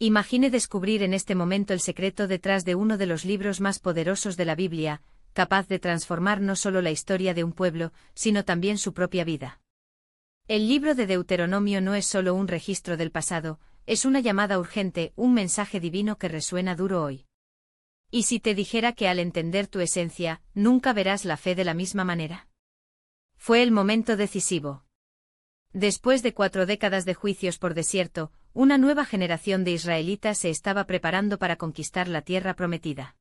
Imagine descubrir en este momento el secreto detrás de uno de los libros más poderosos de la Biblia, capaz de transformar no solo la historia de un pueblo, sino también su propia vida. El libro de Deuteronomio no es solo un registro del pasado, es una llamada urgente, un mensaje divino que resuena duro hoy. ¿Y si te dijera que al entender tu esencia, nunca verás la fe de la misma manera? Fue el momento decisivo. Después de 4 décadas de juicios por desierto, una nueva generación de israelitas se estaba preparando para conquistar la tierra prometida.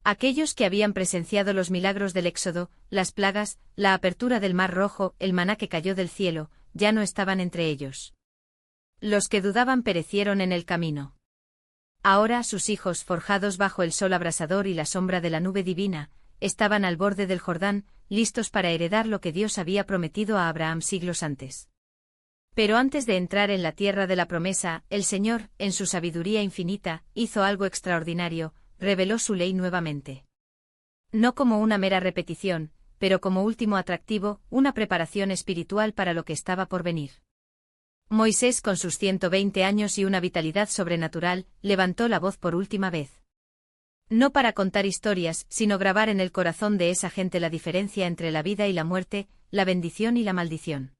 Aquellos que habían presenciado los milagros del Éxodo, las plagas, la apertura del Mar Rojo, el maná que cayó del cielo, ya no estaban entre ellos. Los que dudaban perecieron en el camino. Ahora sus hijos, forjados bajo el sol abrasador y la sombra de la nube divina, estaban al borde del Jordán, listos para heredar lo que Dios había prometido a Abraham siglos antes. Pero antes de entrar en la tierra de la promesa, el Señor, en su sabiduría infinita, hizo algo extraordinario, reveló su ley nuevamente. No como una mera repetición, pero como último atractivo, una preparación espiritual para lo que estaba por venir. Moisés, con sus 120 años y una vitalidad sobrenatural, levantó la voz por última vez. No para contar historias, sino grabar en el corazón de esa gente la diferencia entre la vida y la muerte, la bendición y la maldición.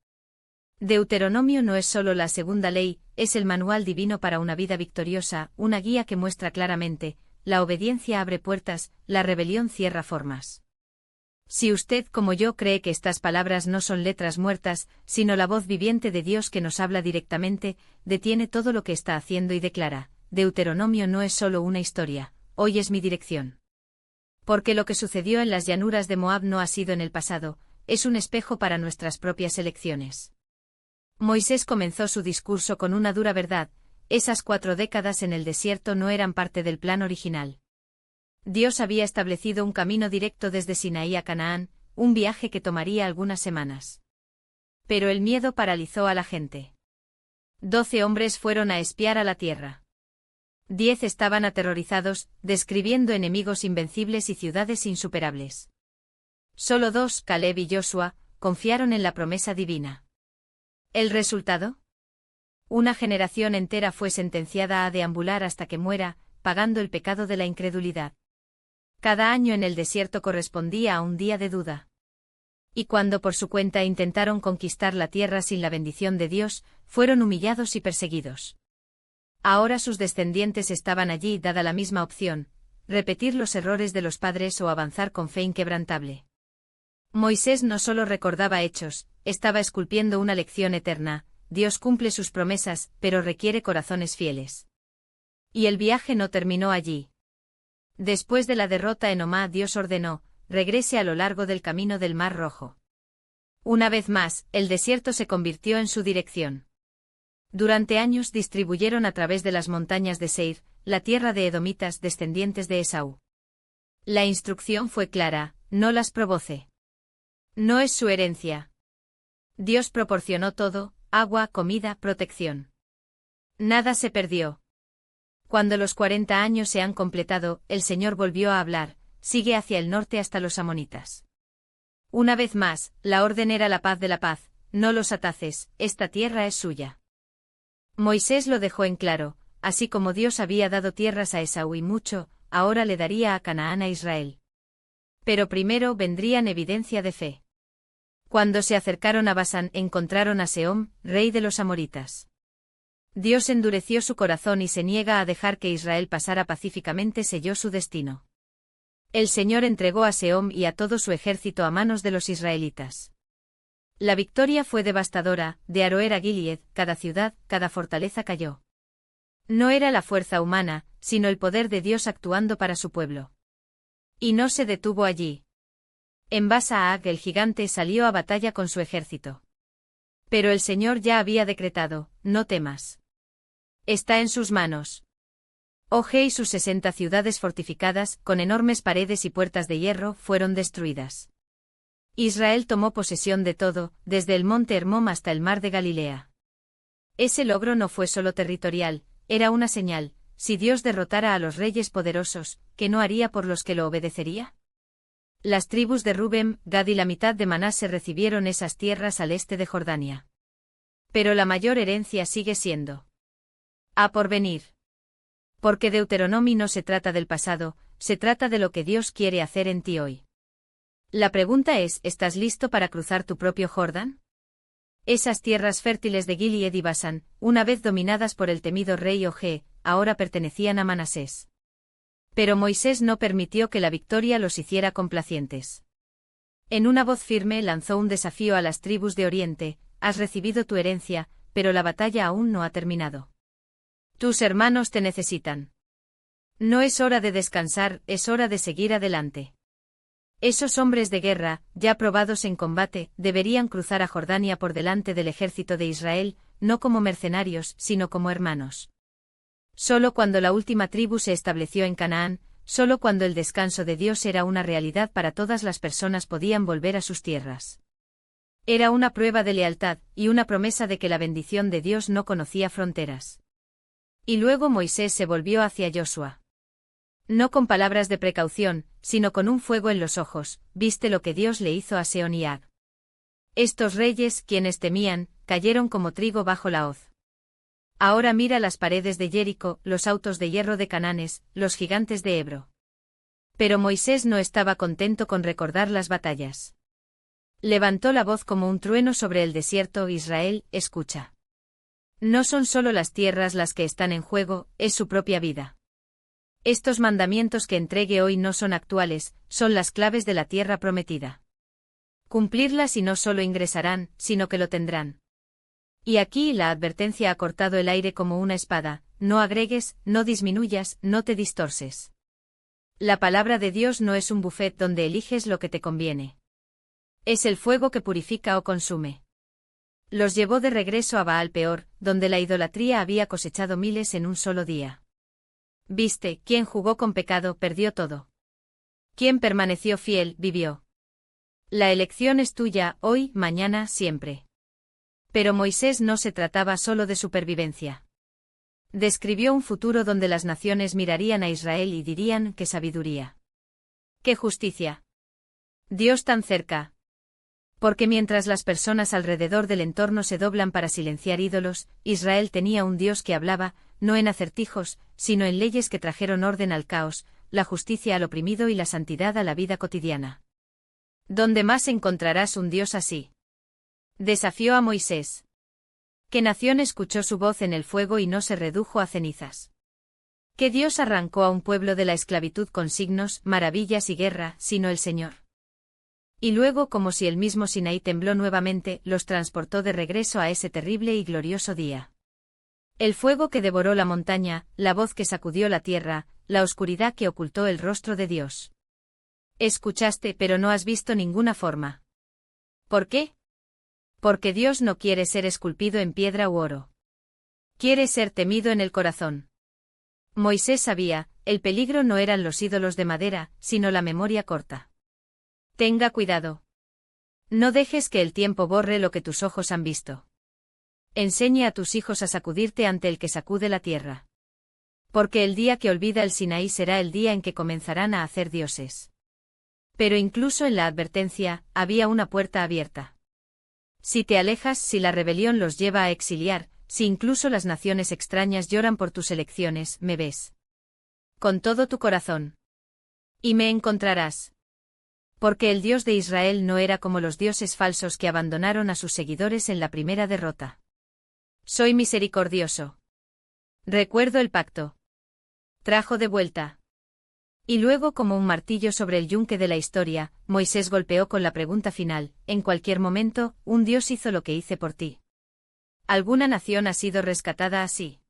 Deuteronomio no es solo la segunda ley, es el manual divino para una vida victoriosa, una guía que muestra claramente: la obediencia abre puertas, la rebelión cierra formas. Si usted, como yo, cree que estas palabras no son letras muertas, sino la voz viviente de Dios que nos habla directamente, detiene todo lo que está haciendo y declara: Deuteronomio no es solo una historia, hoy es mi dirección. Porque lo que sucedió en las llanuras de Moab no ha sido en el pasado, es un espejo para nuestras propias elecciones. Moisés comenzó su discurso con una dura verdad: esas 4 décadas en el desierto no eran parte del plan original. Dios había establecido un camino directo desde Sinaí a Canaán, un viaje que tomaría algunas semanas. Pero el miedo paralizó a la gente. 12 hombres fueron a espiar a la tierra. 10 estaban aterrorizados, describiendo enemigos invencibles y ciudades insuperables. Solo 2, Caleb y Joshua, confiaron en la promesa divina. ¿El resultado? Una generación entera fue sentenciada a deambular hasta que muera, pagando el pecado de la incredulidad. Cada año en el desierto correspondía a un día de duda. Y cuando por su cuenta intentaron conquistar la tierra sin la bendición de Dios, fueron humillados y perseguidos. Ahora sus descendientes estaban allí dada la misma opción: repetir los errores de los padres o avanzar con fe inquebrantable. Moisés no solo recordaba hechos, estaba esculpiendo una lección eterna: Dios cumple sus promesas, pero requiere corazones fieles. Y el viaje no terminó allí. Después de la derrota en Omá, Dios ordenó: regrese a lo largo del camino del Mar Rojo. Una vez más, el desierto se convirtió en su dirección. Durante años distribuyeron a través de las montañas de Seir, la tierra de edomitas descendientes de Esaú. La instrucción fue clara: no las provoce. No es su herencia. Dios proporcionó todo: agua, comida, protección. Nada se perdió. Cuando los 40 años se han completado, el Señor volvió a hablar: sigue hacia el norte hasta los amonitas. Una vez más, la orden era la paz de la paz: no los ataces, esta tierra es suya. Moisés lo dejó en claro: así como Dios había dado tierras a Esaú y mucho, ahora le daría a Canaán a Israel. Pero primero vendrían evidencia de fe. Cuando se acercaron a Basán, encontraron a Sehón, rey de los amoritas. Dios endureció su corazón y se niega a dejar que Israel pasara pacíficamente, selló su destino. El Señor entregó a Sehón y a todo su ejército a manos de los israelitas. La victoria fue devastadora: de Aroer a Gilead, cada ciudad, cada fortaleza cayó. No era la fuerza humana, sino el poder de Dios actuando para su pueblo. Y no se detuvo allí. En Basa-Ag el gigante salió a batalla con su ejército. Pero el Señor ya había decretado: no temas. Está en sus manos. Og y sus 60 ciudades fortificadas, con enormes paredes y puertas de hierro, fueron destruidas. Israel tomó posesión de todo, desde el monte Hermón hasta el mar de Galilea. Ese logro no fue solo territorial, era una señal: si Dios derrotara a los reyes poderosos, ¿qué no haría por los que lo obedecería? Las tribus de Rubén, Gad y la mitad de Manasés recibieron esas tierras al este de Jordania. Pero la mayor herencia sigue siendo a por venir. Porque Deuteronomio no se trata del pasado, se trata de lo que Dios quiere hacer en ti hoy. La pregunta es, ¿estás listo para cruzar tu propio Jordán? Esas tierras fértiles de Gilead y Basán, una vez dominadas por el temido rey Og, ahora pertenecían a Manasés. Pero Moisés no permitió que la victoria los hiciera complacientes. En una voz firme lanzó un desafío a las tribus de Oriente: has recibido tu herencia, pero la batalla aún no ha terminado. Tus hermanos te necesitan. No es hora de descansar, es hora de seguir adelante. Esos hombres de guerra, ya probados en combate, deberían cruzar a Jordania por delante del ejército de Israel, no como mercenarios, sino como hermanos. Solo cuando la última tribu se estableció en Canaán, solo cuando el descanso de Dios era una realidad para todas las personas podían volver a sus tierras. Era una prueba de lealtad, y una promesa de que la bendición de Dios no conocía fronteras. Y luego Moisés se volvió hacia Josué. No con palabras de precaución, sino con un fuego en los ojos: ¿viste lo que Dios le hizo a Sehón y Ag? Estos reyes, quienes temían, cayeron como trigo bajo la hoz. Ahora mira las paredes de Jericó, los autos de hierro de Cananes, los gigantes de Ebro. Pero Moisés no estaba contento con recordar las batallas. Levantó la voz como un trueno sobre el desierto: Israel, escucha. No son solo las tierras las que están en juego, es su propia vida. Estos mandamientos que entregue hoy no son actuales, son las claves de la tierra prometida. Cumplirlas y no solo ingresarán, sino que lo tendrán. Y aquí la advertencia ha cortado el aire como una espada: no agregues, no disminuyas, no te distorses. La palabra de Dios no es un buffet donde eliges lo que te conviene. Es el fuego que purifica o consume. Los llevó de regreso a Baal Peor, donde la idolatría había cosechado miles en un solo día. Viste, quien jugó con pecado perdió todo. Quien permaneció fiel, vivió. La elección es tuya, hoy, mañana, siempre. Pero Moisés no se trataba solo de supervivencia. Describió un futuro donde las naciones mirarían a Israel y dirían: ¡qué sabiduría! ¡Qué justicia! Dios tan cerca. Porque mientras las personas alrededor del entorno se doblan para silenciar ídolos, Israel tenía un Dios que hablaba, no en acertijos, sino en leyes que trajeron orden al caos, la justicia al oprimido y la santidad a la vida cotidiana. ¿Dónde más encontrarás un Dios así? Desafió a Moisés. ¿Qué nación escuchó su voz en el fuego y no se redujo a cenizas? ¿Qué Dios arrancó a un pueblo de la esclavitud con signos, maravillas y guerra, sino el Señor? Y luego, como si el mismo Sinaí tembló nuevamente, los transportó de regreso a ese terrible y glorioso día. El fuego que devoró la montaña, la voz que sacudió la tierra, la oscuridad que ocultó el rostro de Dios. Escuchaste, pero no has visto ninguna forma. ¿Por qué? Porque Dios no quiere ser esculpido en piedra u oro. Quiere ser temido en el corazón. Moisés sabía, el peligro no eran los ídolos de madera, sino la memoria corta. Tenga cuidado. No dejes que el tiempo borre lo que tus ojos han visto. Enseña a tus hijos a sacudirte ante el que sacude la tierra. Porque el día que olvida el Sinaí será el día en que comenzarán a hacer dioses. Pero incluso en la advertencia, había una puerta abierta. Si te alejas, si la rebelión los lleva a exiliar, si incluso las naciones extrañas lloran por tus elecciones, me ves. Con todo tu corazón. Y me encontrarás. Porque el Dios de Israel no era como los dioses falsos que abandonaron a sus seguidores en la primera derrota. Soy misericordioso. Recuerdo el pacto. Trajo de vuelta. Y luego, como un martillo sobre el yunque de la historia, Moisés golpeó con la pregunta final: en cualquier momento, un Dios hizo lo que hice por ti. ¿Alguna nación ha sido rescatada así?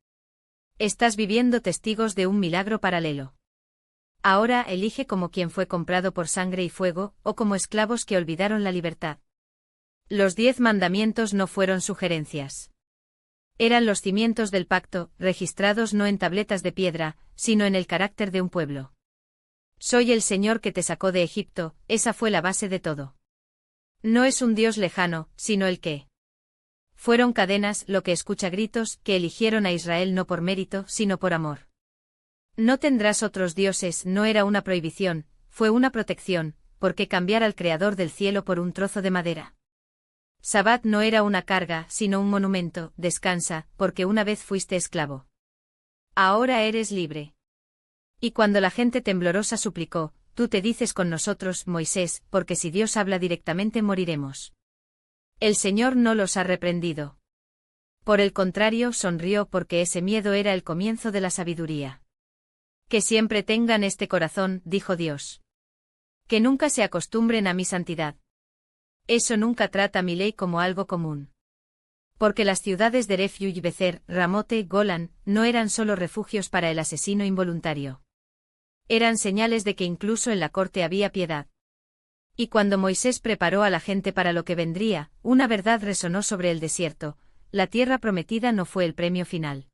Estás viviendo testigos de un milagro paralelo. Ahora elige como quien fue comprado por sangre y fuego, o como esclavos que olvidaron la libertad. Los 10 mandamientos no fueron sugerencias. Eran los cimientos del pacto, registrados no en tabletas de piedra, sino en el carácter de un pueblo. Soy el Señor que te sacó de Egipto, esa fue la base de todo. No es un Dios lejano, sino el que. Fueron cadenas, lo que escucha gritos, que eligieron a Israel no por mérito, sino por amor. No tendrás otros dioses no era una prohibición, fue una protección, porque cambiar al Creador del cielo por un trozo de madera. Sabbat no era una carga, sino un monumento: descansa, porque una vez fuiste esclavo. Ahora eres libre. Y cuando la gente temblorosa suplicó, tú te dices con nosotros, Moisés, porque si Dios habla directamente moriremos. El Señor no los ha reprendido. Por el contrario, sonrió porque ese miedo era el comienzo de la sabiduría. Que siempre tengan este corazón, dijo Dios. Que nunca se acostumbren a mi santidad. Eso nunca trata mi ley como algo común. Porque las ciudades de Refuge, Becer, Ramote, Golan, no eran solo refugios para el asesino involuntario. Eran señales de que incluso en la corte había piedad. Y cuando Moisés preparó a la gente para lo que vendría, una verdad resonó sobre el desierto: la tierra prometida no fue el premio final.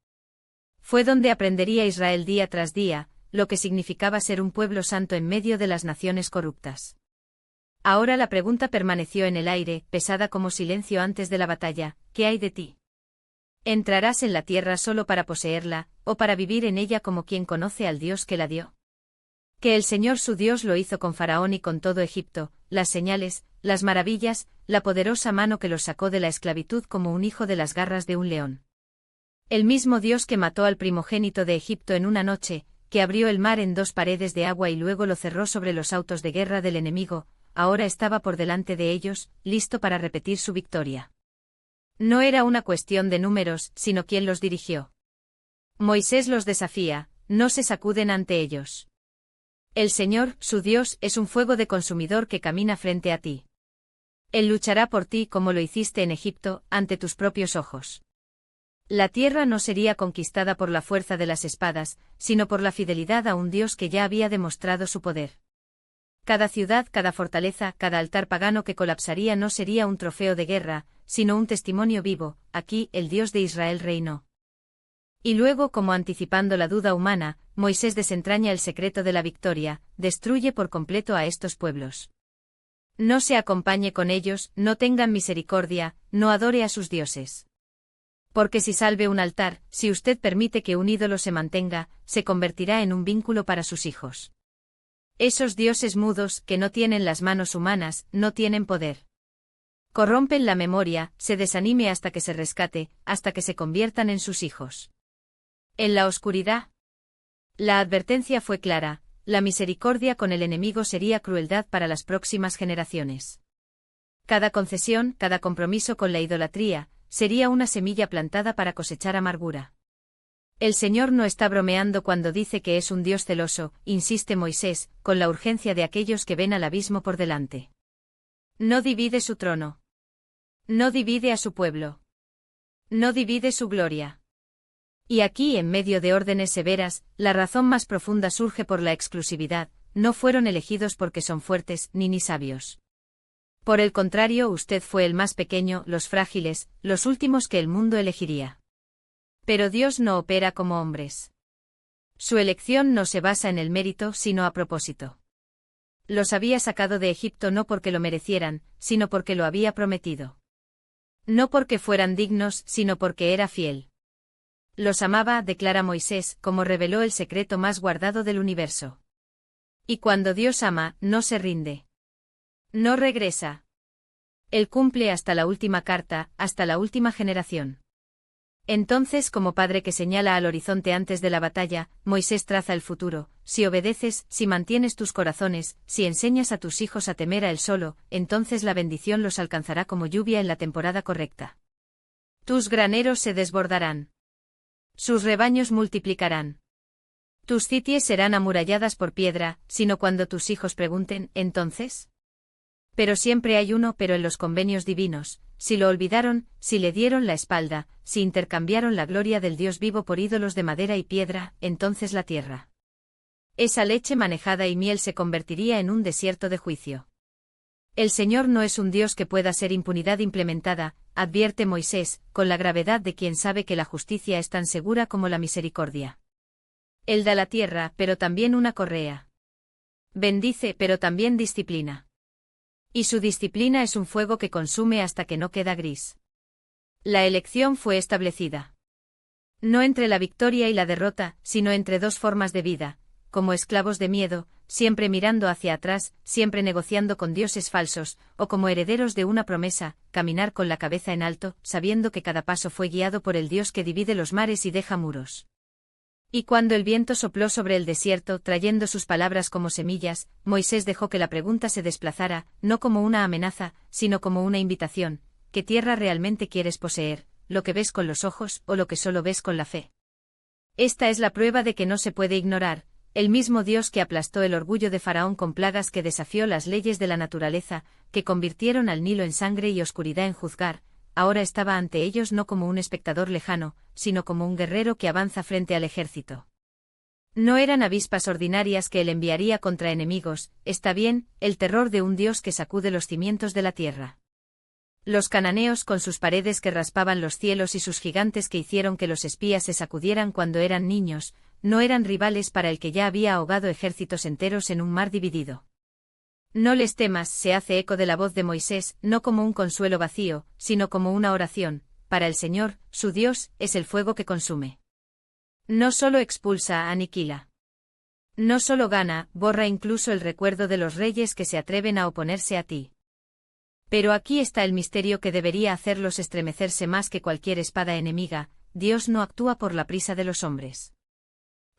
Fue donde aprendería Israel día tras día, lo que significaba ser un pueblo santo en medio de las naciones corruptas. Ahora la pregunta permaneció en el aire, pesada como silencio antes de la batalla: ¿qué hay de ti? ¿Entrarás en la tierra solo para poseerla, o para vivir en ella como quien conoce al Dios que la dio? Que el Señor su Dios lo hizo con Faraón y con todo Egipto, las señales, las maravillas, la poderosa mano que los sacó de la esclavitud como un hijo de las garras de un león. El mismo Dios que mató al primogénito de Egipto en una noche, que abrió el mar en 2 paredes de agua y luego lo cerró sobre los autos de guerra del enemigo, ahora estaba por delante de ellos, listo para repetir su victoria. No era una cuestión de números, sino quién los dirigió. Moisés los desafía, no se sacuden ante ellos. El Señor, su Dios, es un fuego de consumidor que camina frente a ti. Él luchará por ti como lo hiciste en Egipto, ante tus propios ojos. La tierra no sería conquistada por la fuerza de las espadas, sino por la fidelidad a un Dios que ya había demostrado su poder. Cada ciudad, cada fortaleza, cada altar pagano que colapsaría no sería un trofeo de guerra, sino un testimonio vivo: aquí el Dios de Israel reinó. Y luego, como anticipando la duda humana, Moisés desentraña el secreto de la victoria: destruye por completo a estos pueblos. No se acompañe con ellos, no tengan misericordia, no adore a sus dioses. Porque si salve un altar, si usted permite que un ídolo se mantenga, se convertirá en un vínculo para sus hijos. Esos dioses mudos, que no tienen las manos humanas, no tienen poder. Corrompen la memoria, se desanime hasta que se rescate, hasta que se conviertan en sus hijos. En la oscuridad. La advertencia fue clara: la misericordia con el enemigo sería crueldad para las próximas generaciones. Cada concesión, cada compromiso con la idolatría, sería una semilla plantada para cosechar amargura. El Señor no está bromeando cuando dice que es un Dios celoso, insiste Moisés, con la urgencia de aquellos que ven al abismo por delante. No divide su trono. No divide a su pueblo. No divide su gloria. Y aquí, en medio de órdenes severas, la razón más profunda surge por la exclusividad: no fueron elegidos porque son fuertes, ni sabios. Por el contrario, usted fue el más pequeño, los frágiles, los últimos que el mundo elegiría. Pero Dios no opera como hombres. Su elección no se basa en el mérito, sino a propósito. Los había sacado de Egipto no porque lo merecieran, sino porque lo había prometido. No porque fueran dignos, sino porque era fiel. Los amaba, declara Moisés, como reveló el secreto más guardado del universo. Y cuando Dios ama, no se rinde. No regresa. Él cumple hasta la última carta, hasta la última generación. Entonces, como padre que señala al horizonte antes de la batalla, Moisés traza el futuro: si obedeces, si mantienes tus corazones, si enseñas a tus hijos a temer a él solo, entonces la bendición los alcanzará como lluvia en la temporada correcta. Tus graneros se desbordarán. Sus rebaños multiplicarán. Tus cities serán amuralladas por piedra, sino cuando tus hijos pregunten: ¿entonces? Pero siempre hay uno pero en los convenios divinos: si lo olvidaron, si le dieron la espalda, si intercambiaron la gloria del Dios vivo por ídolos de madera y piedra, entonces la tierra. Esa leche manejada y miel se convertiría en un desierto de juicio. El Señor no es un Dios que pueda ser impunidad implementada, advierte Moisés, con la gravedad de quien sabe que la justicia es tan segura como la misericordia. Él da la tierra, pero también una correa. Bendice, pero también disciplina. Y su disciplina es un fuego que consume hasta que no queda gris. La elección fue establecida. No entre la victoria y la derrota, sino entre dos formas de vida: como esclavos de miedo, siempre mirando hacia atrás, siempre negociando con dioses falsos, o como herederos de una promesa, caminar con la cabeza en alto, sabiendo que cada paso fue guiado por el Dios que divide los mares y deja muros. Y cuando el viento sopló sobre el desierto, trayendo sus palabras como semillas, Moisés dejó que la pregunta se desplazara, no como una amenaza, sino como una invitación. ¿Qué tierra realmente quieres poseer? ¿Lo que ves con los ojos o lo que solo ves con la fe? Esta es la prueba de que no se puede ignorar. El mismo Dios que aplastó el orgullo de Faraón con plagas, que desafió las leyes de la naturaleza, que convirtieron al Nilo en sangre y oscuridad en juzgar, ahora estaba ante ellos no como un espectador lejano, sino como un guerrero que avanza frente al ejército. No eran avispas ordinarias que él enviaría contra enemigos, está bien, el terror de un Dios que sacude los cimientos de la tierra. Los cananeos, con sus paredes que raspaban los cielos y sus gigantes que hicieron que los espías se sacudieran cuando eran niños, no eran rivales para el que ya había ahogado ejércitos enteros en un mar dividido. No les temas, se hace eco de la voz de Moisés, no como un consuelo vacío, sino como una oración. Para el Señor, su Dios, es el fuego que consume. No solo expulsa, aniquila. No solo gana, borra incluso el recuerdo de los reyes que se atreven a oponerse a ti. Pero aquí está el misterio que debería hacerlos estremecerse más que cualquier espada enemiga: Dios no actúa por la prisa de los hombres.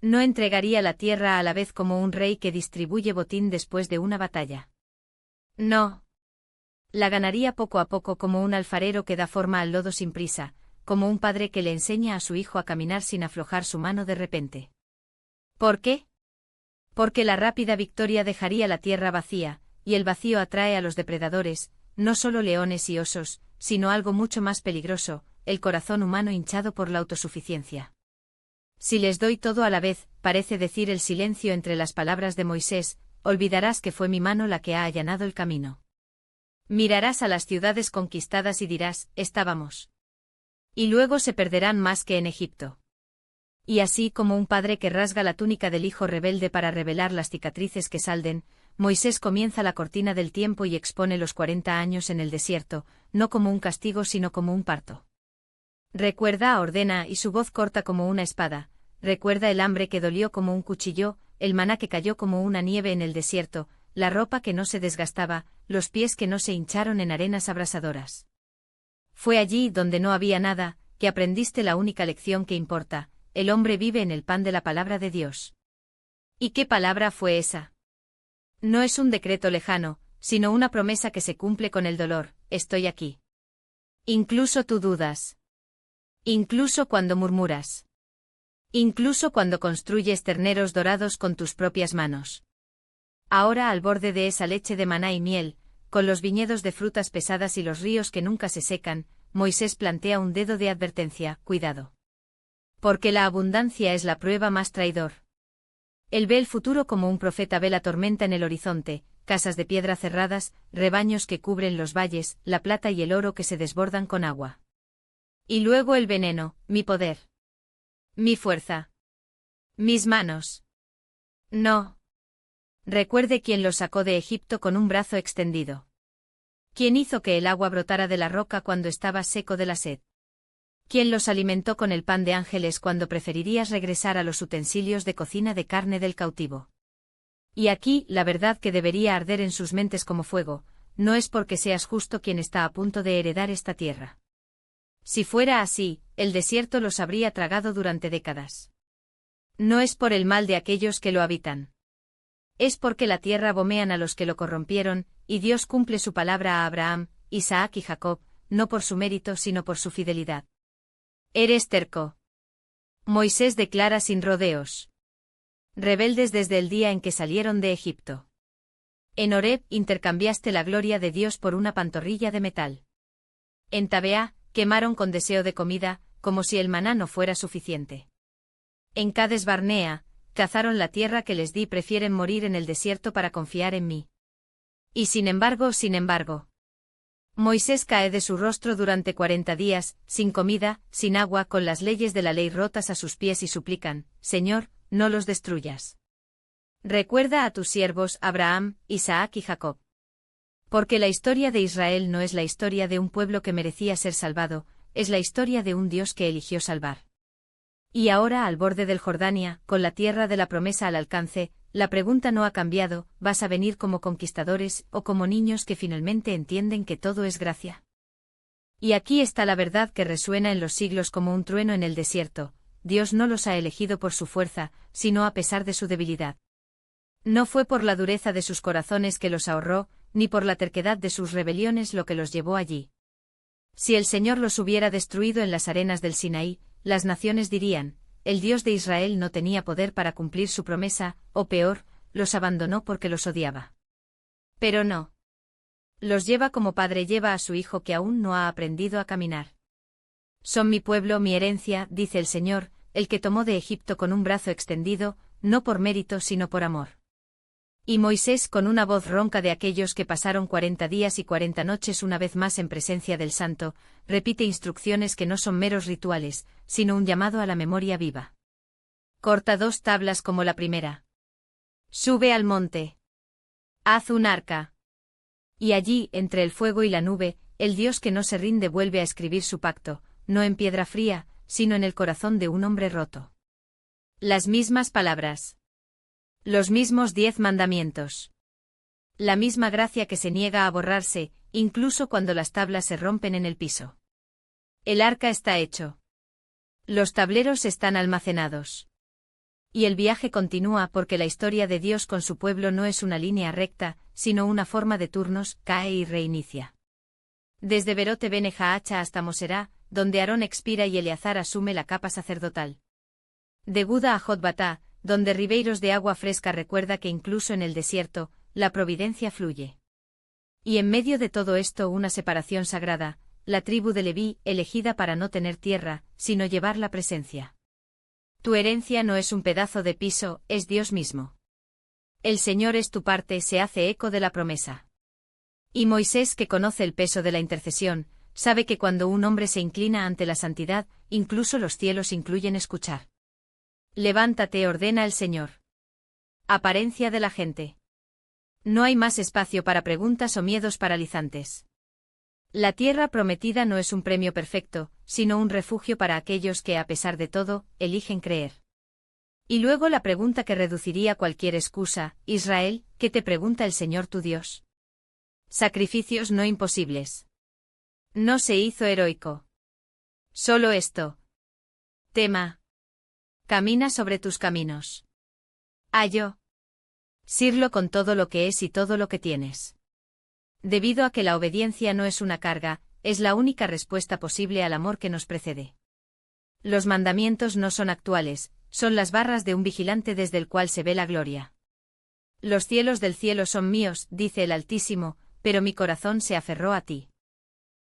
No entregaría la tierra a la vez como un rey que distribuye botín después de una batalla. No. La ganaría poco a poco como un alfarero que da forma al lodo sin prisa, como un padre que le enseña a su hijo a caminar sin aflojar su mano de repente. ¿Por qué? Porque la rápida victoria dejaría la tierra vacía, y el vacío atrae a los depredadores, no solo leones y osos, sino algo mucho más peligroso: el corazón humano hinchado por la autosuficiencia. Si les doy todo a la vez, parece decir el silencio entre las palabras de Moisés, olvidarás que fue mi mano la que ha allanado el camino. Mirarás a las ciudades conquistadas y dirás, estábamos. Y luego se perderán más que en Egipto. Y así como un padre que rasga la túnica del hijo rebelde para revelar las cicatrices que salden, Moisés comienza la cortina del tiempo y expone los 40 años en el desierto, no como un castigo sino como un parto. Recuerda, ordena, y su voz corta como una espada. Recuerda el hambre que dolió como un cuchillo, el maná que cayó como una nieve en el desierto, la ropa que no se desgastaba, los pies que no se hincharon en arenas abrasadoras. Fue allí donde no había nada, que aprendiste la única lección que importa: el hombre vive en el pan de la palabra de Dios. ¿Y qué palabra fue esa? No es un decreto lejano, sino una promesa que se cumple con el dolor: estoy aquí. Incluso tú dudas. Incluso cuando murmuras. Incluso cuando construyes terneros dorados con tus propias manos. Ahora, al borde de esa leche de maná y miel, con los viñedos de frutas pesadas y los ríos que nunca se secan, Moisés plantea un dedo de advertencia: cuidado. Porque la abundancia es la prueba más traidor. Él ve el futuro como un profeta ve la tormenta en el horizonte: casas de piedra cerradas, rebaños que cubren los valles, la plata y el oro que se desbordan con agua. Y luego el veneno: mi poder. Mi fuerza. Mis manos. No. Recuerde quién los sacó de Egipto con un brazo extendido. ¿Quién hizo que el agua brotara de la roca cuando estabas seco de la sed? ¿Quién los alimentó con el pan de ángeles cuando preferirías regresar a los utensilios de cocina de carne del cautivo? Y aquí, la verdad que debería arder en sus mentes como fuego: no es porque seas justo quien está a punto de heredar esta tierra. Si fuera así, el desierto los habría tragado durante décadas. No es por el mal de aquellos que lo habitan. Es porque la tierra vomean a los que lo corrompieron, y Dios cumple su palabra a Abraham, Isaac y Jacob, no por su mérito sino por su fidelidad. Eres terco. Moisés declara sin rodeos. Rebeldes desde el día en que salieron de Egipto. En Horeb intercambiaste la gloria de Dios por una pantorrilla de metal. En Tabeá, quemaron con deseo de comida, como si el maná no fuera suficiente. En Cades Barnea, cazaron la tierra que les di: prefieren morir en el desierto para confiar en mí. Y sin embargo, Moisés cae de su rostro durante 40 días, sin comida, sin agua, con las leyes de la ley rotas a sus pies, y suplican: Señor, no los destruyas. Recuerda a tus siervos Abraham, Isaac y Jacob. Porque la historia de Israel no es la historia de un pueblo que merecía ser salvado, es la historia de un Dios que eligió salvar. Y ahora, al borde del Jordania, con la tierra de la promesa al alcance, la pregunta no ha cambiado: ¿vas a venir como conquistadores o como niños que finalmente entienden que todo es gracia? Y aquí está la verdad que resuena en los siglos como un trueno en el desierto: Dios no los ha elegido por su fuerza, sino a pesar de su debilidad. No fue por la dureza de sus corazones que los ahorró, ni por la terquedad de sus rebeliones lo que los llevó allí. Si el Señor los hubiera destruido en las arenas del Sinaí, las naciones dirían, el Dios de Israel no tenía poder para cumplir su promesa, o peor, los abandonó porque los odiaba. Pero no. Los lleva como padre lleva a su hijo que aún no ha aprendido a caminar. Son mi pueblo, mi herencia, dice el Señor, el que tomó de Egipto con un brazo extendido, no por mérito sino por amor. Y Moisés, con una voz ronca de aquellos que pasaron 40 días y 40 noches una vez más en presencia del Santo, repite instrucciones que no son meros rituales, sino un llamado a la memoria viva. Corta 2 tablas como la primera. Sube al monte. Haz un arca. Y allí, entre el fuego y la nube, el Dios que no se rinde vuelve a escribir su pacto, no en piedra fría, sino en el corazón de un hombre roto. Las mismas palabras. Los mismos 10 mandamientos. La misma gracia que se niega a borrarse, incluso cuando las tablas se rompen en el piso. El arca está hecho. Los tableros están almacenados. Y el viaje continúa porque la historia de Dios con su pueblo no es una línea recta, sino una forma de turnos, cae y reinicia. Desde Berote Bene Jaacha hasta Moserá, donde Aarón expira y Eleazar asume la capa sacerdotal. De Guda a Jotbatá, donde ribeiros de agua fresca recuerda que incluso en el desierto, la providencia fluye. Y en medio de todo esto una separación sagrada, la tribu de Leví, elegida para no tener tierra, sino llevar la presencia. Tu herencia no es un pedazo de piso, es Dios mismo. El Señor es tu parte, se hace eco de la promesa. Y Moisés, que conoce el peso de la intercesión, sabe que cuando un hombre se inclina ante la santidad, incluso los cielos incluyen escuchar. Levántate, ordena el Señor. Apariencia de la gente. No hay más espacio para preguntas o miedos paralizantes. La tierra prometida no es un premio perfecto, sino un refugio para aquellos que, a pesar de todo, eligen creer. Y luego la pregunta que reduciría cualquier excusa, Israel, ¿qué te pregunta el Señor tu Dios? Sacrificios no imposibles. No se hizo heroico. Solo esto. Tema. Camina sobre tus caminos. Hallo. Sirlo con todo lo que es y todo lo que tienes. Debido a que la obediencia no es una carga, es la única respuesta posible al amor que nos precede. Los mandamientos no son actuales, son las barras de un vigilante desde el cual se ve la gloria. Los cielos del cielo son míos, dice el Altísimo, pero mi corazón se aferró a ti.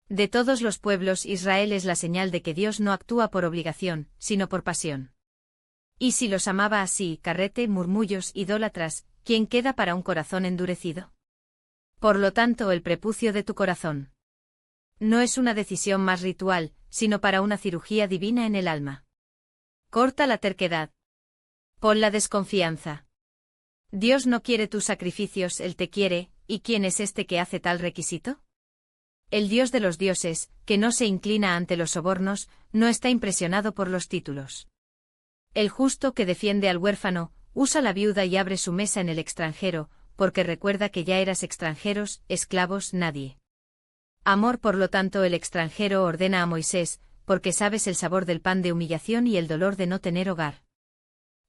De todos los pueblos, Israel es la señal de que Dios no actúa por obligación, sino por pasión. Y si los amaba así, carrete, murmullos, idólatras, ¿quién queda para un corazón endurecido? Por lo tanto, el prepucio de tu corazón. No es una decisión más ritual, sino para una cirugía divina en el alma. Corta la terquedad. Pon la desconfianza. Dios no quiere tus sacrificios, Él te quiere, ¿y quién es este que hace tal requisito? El Dios de los dioses, que no se inclina ante los sobornos, no está impresionado por los títulos. El justo que defiende al huérfano, usa la viuda y abre su mesa en el extranjero, porque recuerda que ya eras extranjeros, esclavos, nadie. Amor, por lo tanto, el extranjero ordena a Moisés, porque sabes el sabor del pan de humillación y el dolor de no tener hogar.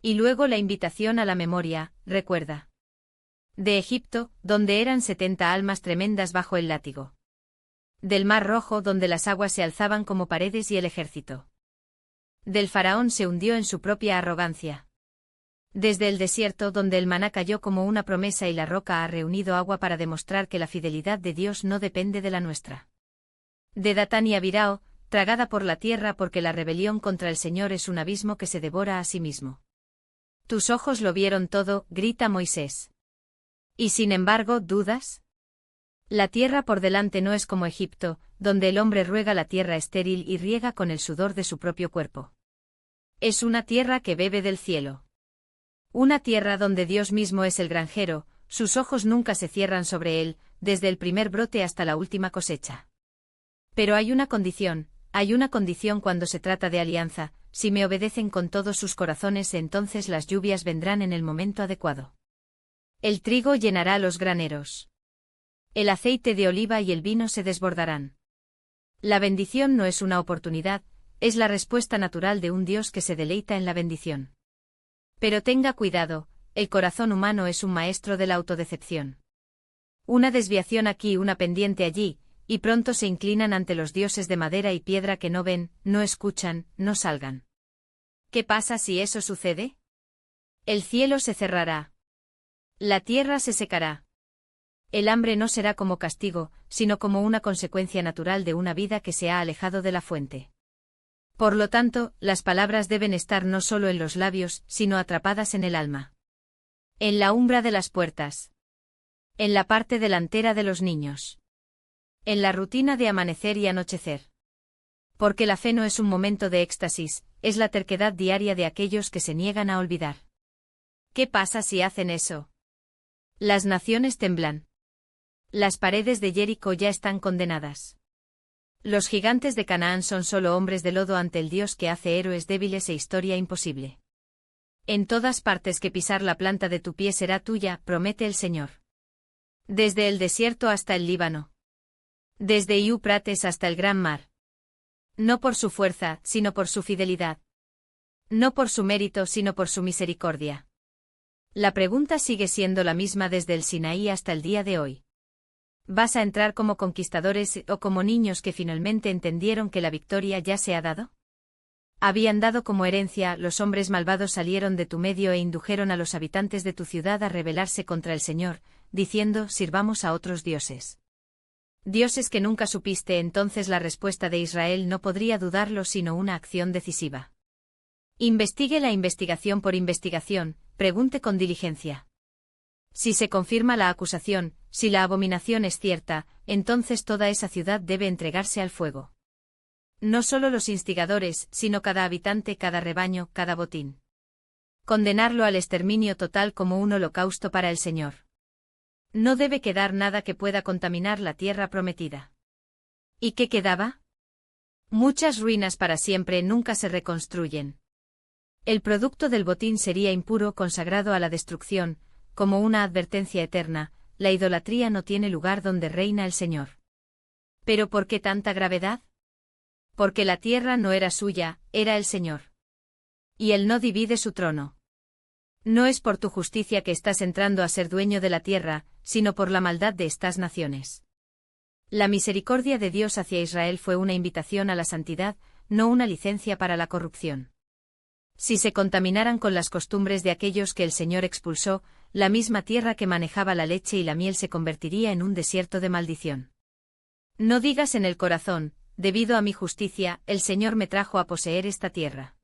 Y luego la invitación a la memoria, recuerda. De Egipto, donde eran 70 almas tremendas bajo el látigo. Del Mar Rojo, donde las aguas se alzaban como paredes y el ejército. Del faraón se hundió en su propia arrogancia. Desde el desierto, donde el maná cayó como una promesa y la roca ha reunido agua para demostrar que la fidelidad de Dios no depende de la nuestra. De Datán y Abirao, tragada por la tierra porque la rebelión contra el Señor es un abismo que se devora a sí mismo. Tus ojos lo vieron todo, grita Moisés. Y sin embargo, ¿dudas? La tierra por delante no es como Egipto, donde el hombre ruega la tierra estéril y riega con el sudor de su propio cuerpo. Es una tierra que bebe del cielo. Una tierra donde Dios mismo es el granjero, sus ojos nunca se cierran sobre él, desde el primer brote hasta la última cosecha. Pero hay una condición cuando se trata de alianza: si me obedecen con todos sus corazones, entonces las lluvias vendrán en el momento adecuado. El trigo llenará los graneros. El aceite de oliva y el vino se desbordarán. La bendición no es una oportunidad, Es la respuesta natural de un Dios que se deleita en la bendición. Pero tenga cuidado, el corazón humano es un maestro de la autodecepción. Una desviación aquí, una pendiente allí, y pronto se inclinan ante los dioses de madera y piedra que no ven, no escuchan, no salgan. ¿Qué pasa si eso sucede? El cielo se cerrará. La tierra se secará. El hambre no será como castigo, sino como una consecuencia natural de una vida que se ha alejado de la fuente. Por lo tanto, las palabras deben estar no solo en los labios, sino atrapadas en el alma. En la umbra de las puertas. En la parte delantera de los niños. En la rutina de amanecer y anochecer. Porque la fe no es un momento de éxtasis, es la terquedad diaria de aquellos que se niegan a olvidar. ¿Qué pasa si hacen eso? Las naciones temblan. Las paredes de Jericó ya están condenadas. Los gigantes de Canaán son solo hombres de lodo ante el Dios que hace héroes débiles e historia imposible. En todas partes que pisar la planta de tu pie será tuya, promete el Señor. Desde el desierto hasta el Líbano. Desde Éufrates hasta el gran mar. No por su fuerza, sino por su fidelidad. No por su mérito, sino por su misericordia. La pregunta sigue siendo la misma desde el Sinaí hasta el día de hoy. ¿Vas a entrar como conquistadores o como niños que finalmente entendieron que la victoria ya se ha dado? Habían dado como herencia, los hombres malvados salieron de tu medio e indujeron a los habitantes de tu ciudad a rebelarse contra el Señor, diciendo, sirvamos a otros dioses. Dioses que nunca supiste. Entonces la respuesta de Israel no podría dudarlo sino una acción decisiva. Investigue la investigación por investigación, pregunte con diligencia. Si se confirma la acusación, si la abominación es cierta, entonces toda esa ciudad debe entregarse al fuego. No solo los instigadores, sino cada habitante, cada rebaño, cada botín. Condenarlo al exterminio total como un holocausto para el Señor. No debe quedar nada que pueda contaminar la tierra prometida. ¿Y qué quedaba? Muchas ruinas para siempre nunca se reconstruyen. El producto del botín sería impuro, consagrado a la destrucción, como una advertencia eterna, la idolatría no tiene lugar donde reina el Señor. ¿Pero por qué tanta gravedad? Porque la tierra no era suya, era el Señor. Y Él no divide su trono. No es por tu justicia que estás entrando a ser dueño de la tierra, sino por la maldad de estas naciones. La misericordia de Dios hacia Israel fue una invitación a la santidad, no una licencia para la corrupción. Si se contaminaran con las costumbres de aquellos que el Señor expulsó, la misma tierra que manejaba la leche y la miel se convertiría en un desierto de maldición. No digas en el corazón, debido a mi justicia, el Señor me trajo a poseer esta tierra.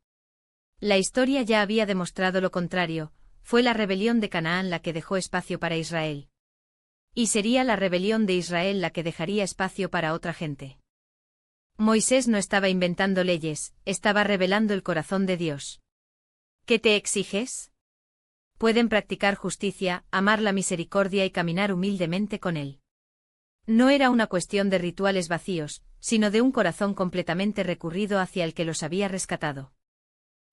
La historia ya había demostrado lo contrario, fue la rebelión de Canaán la que dejó espacio para Israel. Y sería la rebelión de Israel la que dejaría espacio para otra gente. Moisés no estaba inventando leyes, estaba revelando el corazón de Dios. ¿Qué te exiges? Pueden practicar justicia, amar la misericordia y caminar humildemente con Él. No era una cuestión de rituales vacíos, sino de un corazón completamente recurrido hacia el que los había rescatado.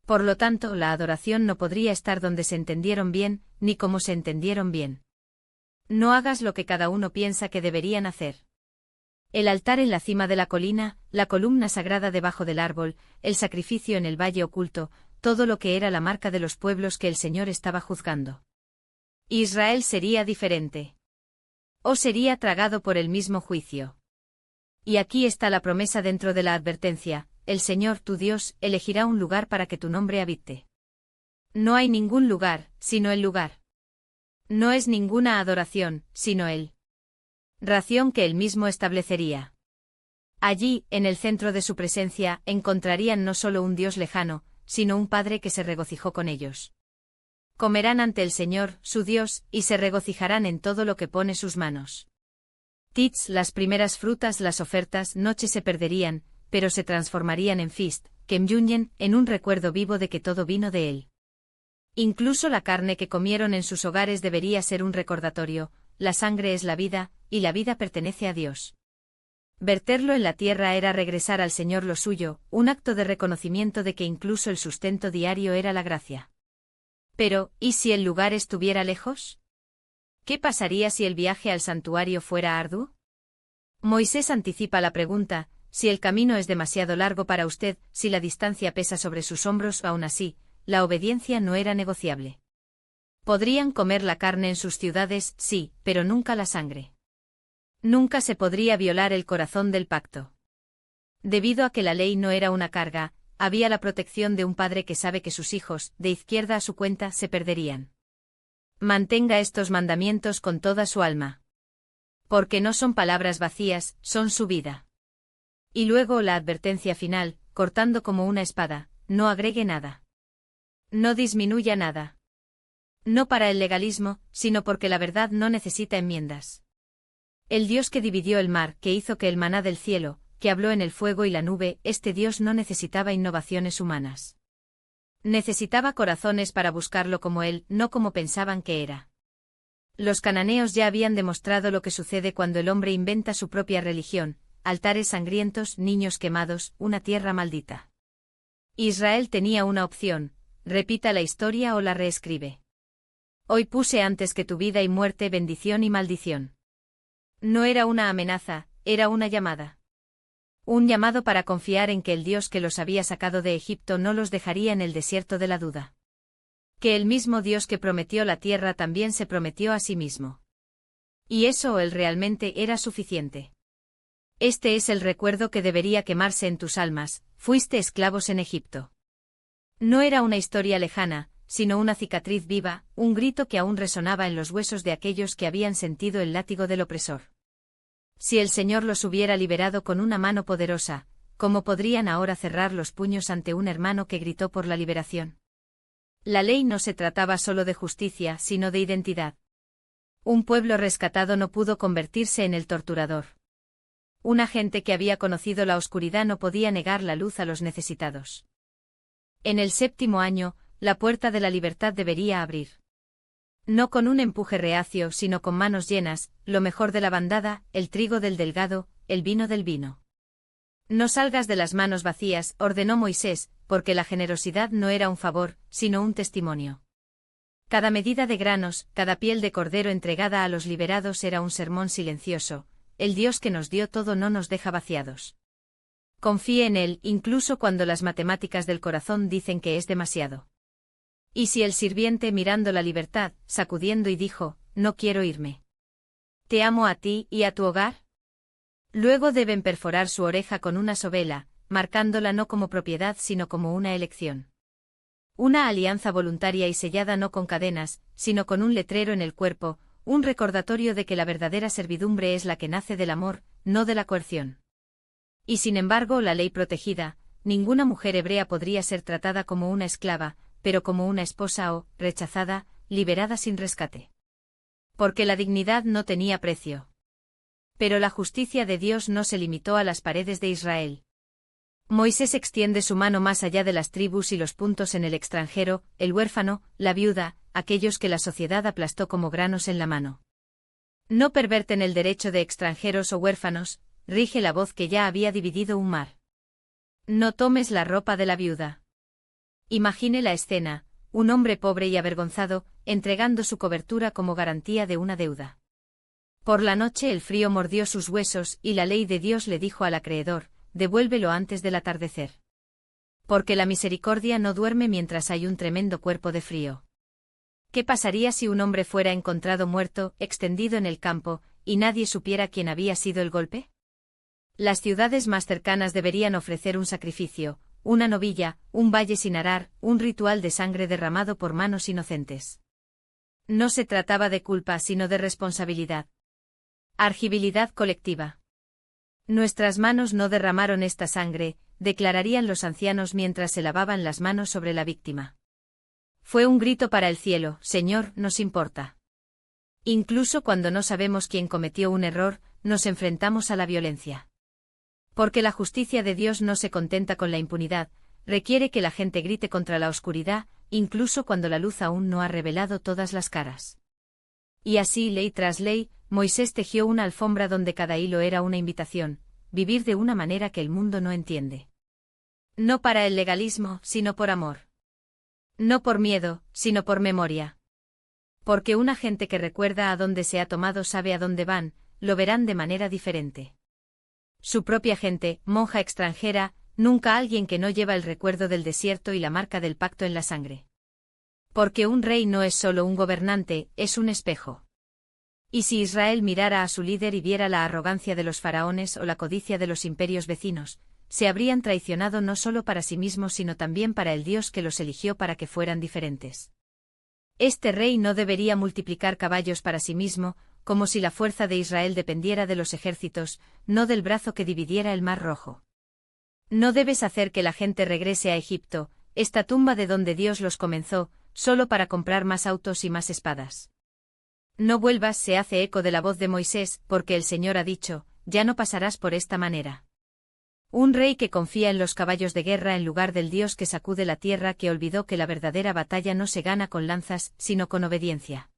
Por lo tanto, la adoración no podría estar donde se entendieron bien, ni como se entendieron bien. No hagas lo que cada uno piensa que deberían hacer. El altar en la cima de la colina, la columna sagrada debajo del árbol, el sacrificio en el valle oculto, todo lo que era la marca de los pueblos que el Señor estaba juzgando. Israel sería diferente. O sería tragado por el mismo juicio. Y aquí está la promesa dentro de la advertencia, el Señor tu Dios elegirá un lugar para que tu nombre habite. No hay ningún lugar, sino el lugar. No es ninguna adoración, sino Él. Ración que Él mismo establecería. Allí, en el centro de su presencia, encontrarían no solo un Dios lejano, sino un Padre que se regocijó con ellos. Comerán ante el Señor, su Dios, y se regocijarán en todo lo que pone sus manos. Tits, las primeras frutas, las ofertas, noche se perderían, pero se transformarían en fist, kemyunyen, en un recuerdo vivo de que todo vino de Él. Incluso la carne que comieron en sus hogares debería ser un recordatorio, la sangre es la vida, y la vida pertenece a Dios. Verterlo en la tierra era regresar al Señor lo suyo, un acto de reconocimiento de que incluso el sustento diario era la gracia. Pero, ¿y si el lugar estuviera lejos? ¿Qué pasaría si el viaje al santuario fuera arduo? Moisés anticipa la pregunta, si el camino es demasiado largo para usted, si la distancia pesa sobre sus hombros, aún así, la obediencia no era negociable. Podrían comer la carne en sus ciudades, sí, pero nunca la sangre. Nunca se podría violar el corazón del pacto. Debido a que la ley no era una carga, había la protección de un padre que sabe que sus hijos, de izquierda a su cuenta, se perderían. Mantenga estos mandamientos con toda su alma. Porque no son palabras vacías, son su vida. Y luego la advertencia final, cortando como una espada, no agregue nada. No disminuya nada. No para el legalismo, sino porque la verdad no necesita enmiendas. El Dios que dividió el mar, que hizo que el maná del cielo, que habló en el fuego y la nube, este Dios no necesitaba innovaciones humanas. Necesitaba corazones para buscarlo como él, no como pensaban que era. Los cananeos ya habían demostrado lo que sucede cuando el hombre inventa su propia religión, altares sangrientos, niños quemados, una tierra maldita. Israel tenía una opción: repita la historia o la reescribe. Hoy puse antes que tu vida y muerte bendición y maldición. No era una amenaza, era una llamada. Un llamado para confiar en que el Dios que los había sacado de Egipto no los dejaría en el desierto de la duda. Que el mismo Dios que prometió la tierra también se prometió a sí mismo. Y eso o él realmente era suficiente. Este es el recuerdo que debería quemarse en tus almas: fuiste esclavos en Egipto. No era una historia lejana, sino una cicatriz viva, un grito que aún resonaba en los huesos de aquellos que habían sentido el látigo del opresor. Si el Señor los hubiera liberado con una mano poderosa, ¿cómo podrían ahora cerrar los puños ante un hermano que gritó por la liberación? La ley no se trataba solo de justicia, sino de identidad. Un pueblo rescatado no pudo convertirse en el torturador. Una gente que había conocido la oscuridad no podía negar la luz a los necesitados. En el 7º año, la puerta de la libertad debería abrir. No con un empuje reacio, sino con manos llenas, lo mejor de la bandada, el trigo del delgado, el vino del vino. No salgas de las manos vacías, ordenó Moisés, porque la generosidad no era un favor, sino un testimonio. Cada medida de granos, cada piel de cordero entregada a los liberados era un sermón silencioso: el Dios que nos dio todo no nos deja vaciados. Confíe en Él, incluso cuando las matemáticas del corazón dicen que es demasiado. Y si el sirviente mirando la libertad, sacudiendo y dijo: no quiero irme. ¿Te amo a ti y a tu hogar? Luego deben perforar su oreja con una sovela, marcándola no como propiedad sino como una elección. Una alianza voluntaria y sellada no con cadenas, sino con un letrero en el cuerpo, un recordatorio de que la verdadera servidumbre es la que nace del amor, no de la coerción. Y sin embargo, la ley protegida: ninguna mujer hebrea podría ser tratada como una esclava, pero como una esposa o, rechazada, liberada sin rescate. Porque la dignidad no tenía precio. Pero la justicia de Dios no se limitó a las paredes de Israel. Moisés extiende su mano más allá de las tribus y los puntos en el extranjero, el huérfano, la viuda, aquellos que la sociedad aplastó como granos en la mano. No perverten el derecho de extranjeros o huérfanos, rige la voz que ya había dividido un mar. No tomes la ropa de la viuda. Imagine la escena: un hombre pobre y avergonzado, entregando su cobertura como garantía de una deuda. Por la noche el frío mordió sus huesos y la ley de Dios le dijo al acreedor: devuélvelo antes del atardecer. Porque la misericordia no duerme mientras hay un tremendo cuerpo de frío. ¿Qué pasaría si un hombre fuera encontrado muerto, extendido en el campo, y nadie supiera quién había sido el golpe? Las ciudades más cercanas deberían ofrecer un sacrificio: una novilla, un valle sin arar, un ritual de sangre derramado por manos inocentes. No se trataba de culpa sino de responsabilidad. Argibilidad colectiva. Nuestras manos no derramaron esta sangre, declararían los ancianos mientras se lavaban las manos sobre la víctima. Fue un grito para el cielo: Señor, nos importa. Incluso cuando no sabemos quién cometió un error, nos enfrentamos a la violencia. Porque la justicia de Dios no se contenta con la impunidad, requiere que la gente grite contra la oscuridad, incluso cuando la luz aún no ha revelado todas las caras. Y así, ley tras ley, Moisés tejió una alfombra donde cada hilo era una invitación: vivir de una manera que el mundo no entiende. No para el legalismo, sino por amor. No por miedo, sino por memoria. Porque una gente que recuerda a dónde se ha tomado sabe a dónde van, lo verán de manera diferente. Su propia gente, monja extranjera, nunca alguien que no lleva el recuerdo del desierto y la marca del pacto en la sangre. Porque un rey no es solo un gobernante, es un espejo. Y si Israel mirara a su líder y viera la arrogancia de los faraones o la codicia de los imperios vecinos, se habrían traicionado no solo para sí mismos sino también para el Dios que los eligió para que fueran diferentes. Este rey no debería multiplicar caballos para sí mismo, como si la fuerza de Israel dependiera de los ejércitos, no del brazo que dividiera el Mar Rojo. No debes hacer que la gente regrese a Egipto, esta tumba de donde Dios los comenzó, solo para comprar más autos y más espadas. No vuelvas, se hace eco de la voz de Moisés, porque el Señor ha dicho, ya no pasarás por esta manera. Un rey que confía en los caballos de guerra en lugar del Dios que sacude la tierra, que olvidó que la verdadera batalla no se gana con lanzas, sino con obediencia.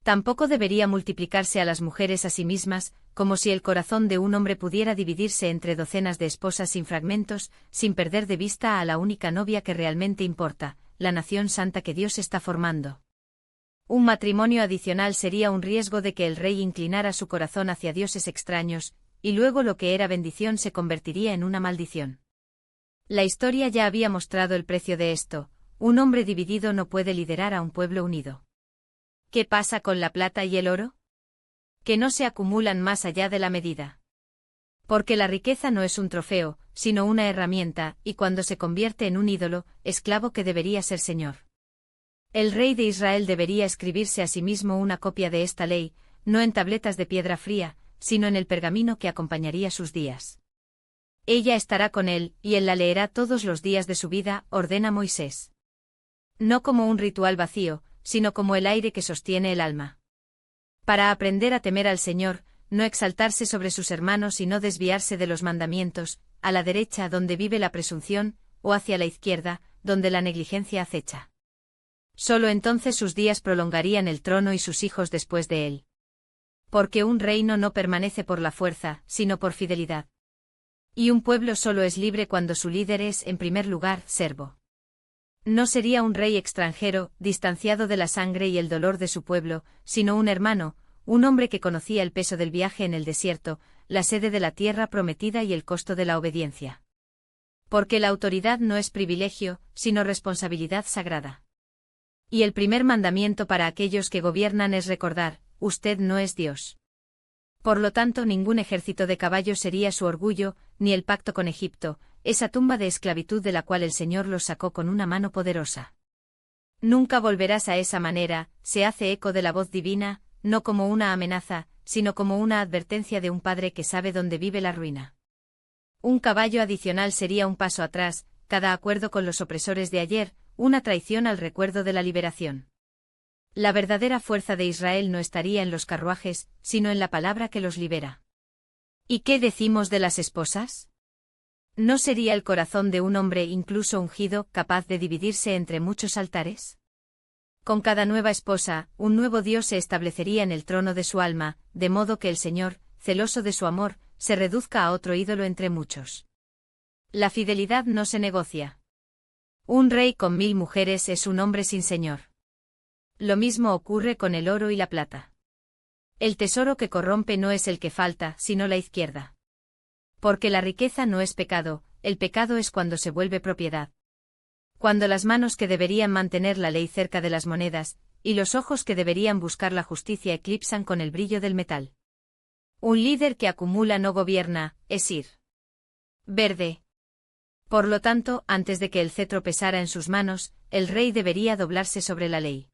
Tampoco debería multiplicarse a las mujeres a sí mismas, como si el corazón de un hombre pudiera dividirse entre docenas de esposas sin fragmentos, sin perder de vista a la única novia que realmente importa, la nación santa que Dios está formando. Un matrimonio adicional sería un riesgo de que el rey inclinara su corazón hacia dioses extraños, y luego lo que era bendición se convertiría en una maldición. La historia ya había mostrado el precio de esto, un hombre dividido no puede liderar a un pueblo unido. ¿Qué pasa con la plata y el oro? Que no se acumulan más allá de la medida. Porque la riqueza no es un trofeo, sino una herramienta, y cuando se convierte en un ídolo, esclavo que debería ser señor. El rey de Israel debería escribirse a sí mismo una copia de esta ley, no en tabletas de piedra fría, sino en el pergamino que acompañaría sus días. Ella estará con él, y él la leerá todos los días de su vida, ordena Moisés. No como un ritual vacío, sino como el aire que sostiene el alma. Para aprender a temer al Señor, no exaltarse sobre sus hermanos y no desviarse de los mandamientos, a la derecha donde vive la presunción, o hacia la izquierda, donde la negligencia acecha. Solo entonces sus días prolongarían el trono y sus hijos después de él. Porque un reino no permanece por la fuerza, sino por fidelidad. Y un pueblo solo es libre cuando su líder es, en primer lugar, servo. No sería un rey extranjero, distanciado de la sangre y el dolor de su pueblo, sino un hermano, un hombre que conocía el peso del viaje en el desierto, la sede de la tierra prometida y el costo de la obediencia. Porque la autoridad no es privilegio, sino responsabilidad sagrada. Y el primer mandamiento para aquellos que gobiernan es recordar, usted no es Dios. Por lo tanto, ningún ejército de caballos sería su orgullo, ni el pacto con Egipto, esa tumba de esclavitud de la cual el Señor los sacó con una mano poderosa. Nunca volverás a esa manera, se hace eco de la voz divina, no como una amenaza, sino como una advertencia de un padre que sabe dónde vive la ruina. Un caballo adicional sería un paso atrás, cada acuerdo con los opresores de ayer, una traición al recuerdo de la liberación. La verdadera fuerza de Israel no estaría en los carruajes, sino en la palabra que los libera. ¿Y qué decimos de las esposas? ¿No sería el corazón de un hombre incluso ungido capaz de dividirse entre muchos altares? Con cada nueva esposa, un nuevo Dios se establecería en el trono de su alma, de modo que el Señor, celoso de su amor, se reduzca a otro ídolo entre muchos. La fidelidad no se negocia. Un rey con 1000 mujeres es un hombre sin señor. Lo mismo ocurre con el oro y la plata. El tesoro que corrompe no es el que falta, sino la izquierda. Porque la riqueza no es pecado, el pecado es cuando se vuelve propiedad. Cuando las manos que deberían mantener la ley cerca de las monedas, y los ojos que deberían buscar la justicia eclipsan con el brillo del metal. Un líder que acumula no gobierna, es ir verde. Por lo tanto, antes de que el cetro pesara en sus manos, el rey debería doblarse sobre la ley.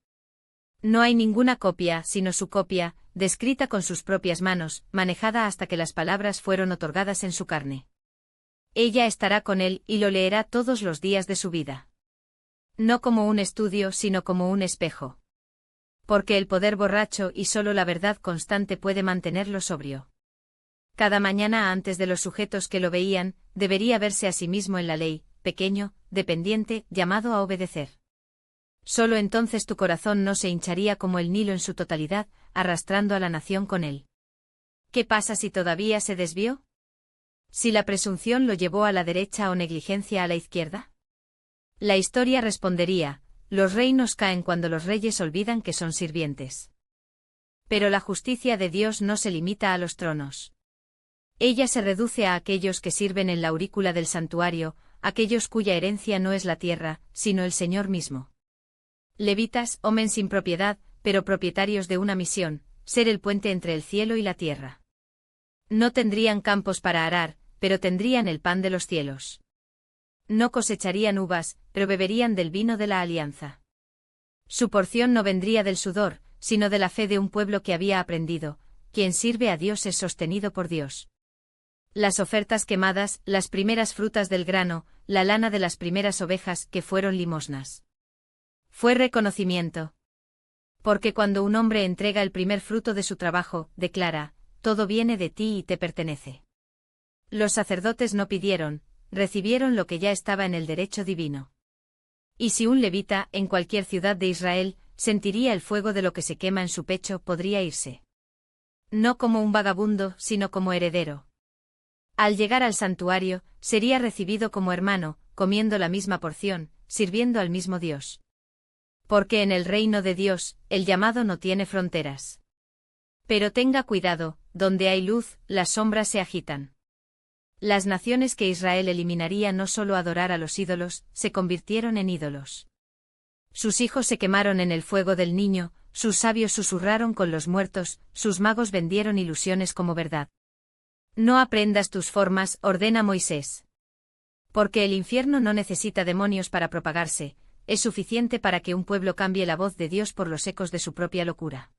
No hay ninguna copia, sino su copia, descrita con sus propias manos, manejada hasta que las palabras fueron otorgadas en su carne. Ella estará con él y lo leerá todos los días de su vida. No como un estudio, sino como un espejo. Porque el poder borracho y solo la verdad constante puede mantenerlo sobrio. Cada mañana antes de los sujetos que lo veían, debería verse a sí mismo en la ley, pequeño, dependiente, llamado a obedecer. Solo entonces tu corazón no se hincharía como el Nilo en su totalidad, arrastrando a la nación con él. ¿Qué pasa si todavía se desvió? ¿Si la presunción lo llevó a la derecha o negligencia a la izquierda? La historia respondería, los reinos caen cuando los reyes olvidan que son sirvientes. Pero la justicia de Dios no se limita a los tronos. Ella se reduce a aquellos que sirven en la aurícula del santuario, aquellos cuya herencia no es la tierra, sino el Señor mismo. Levitas, hombres sin propiedad, pero propietarios de una misión, ser el puente entre el cielo y la tierra. No tendrían campos para arar, pero tendrían el pan de los cielos. No cosecharían uvas, pero beberían del vino de la alianza. Su porción no vendría del sudor, sino de la fe de un pueblo que había aprendido, quien sirve a Dios es sostenido por Dios. Las ofertas quemadas, las primeras frutas del grano, la lana de las primeras ovejas que fueron limosnas. Fue reconocimiento. Porque cuando un hombre entrega el primer fruto de su trabajo, declara, todo viene de ti y te pertenece. Los sacerdotes no pidieron, recibieron lo que ya estaba en el derecho divino. Y si un levita, en cualquier ciudad de Israel, sentiría el fuego de lo que se quema en su pecho, podría irse. No como un vagabundo, sino como heredero. Al llegar al santuario, sería recibido como hermano, comiendo la misma porción, sirviendo al mismo Dios. Porque en el reino de Dios, el llamado no tiene fronteras. Pero tenga cuidado, donde hay luz, las sombras se agitan. Las naciones que Israel eliminaría no solo adorar a los ídolos, se convirtieron en ídolos. Sus hijos se quemaron en el fuego del niño, sus sabios susurraron con los muertos, sus magos vendieron ilusiones como verdad. No aprendas tus formas, ordena Moisés. Porque el infierno no necesita demonios para propagarse, es suficiente para que un pueblo cambie la voz de Dios por los ecos de su propia locura.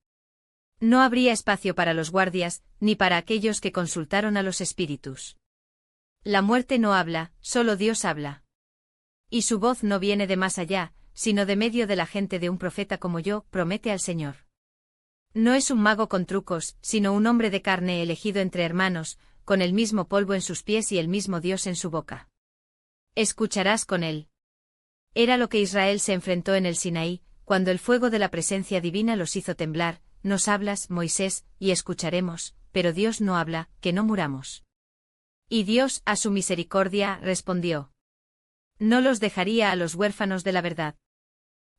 No habría espacio para los guardias, ni para aquellos que consultaron a los espíritus. La muerte no habla, solo Dios habla. Y su voz no viene de más allá, sino de medio de la gente de un profeta como yo, promete al Señor. No es un mago con trucos, sino un hombre de carne elegido entre hermanos, con el mismo polvo en sus pies y el mismo Dios en su boca. Escucharás con él. Era lo que Israel se enfrentó en el Sinaí, cuando el fuego de la presencia divina los hizo temblar, nos hablas, Moisés, y escucharemos, pero Dios no habla, que no muramos. Y Dios, a su misericordia, respondió. No los dejaría a los huérfanos de la verdad.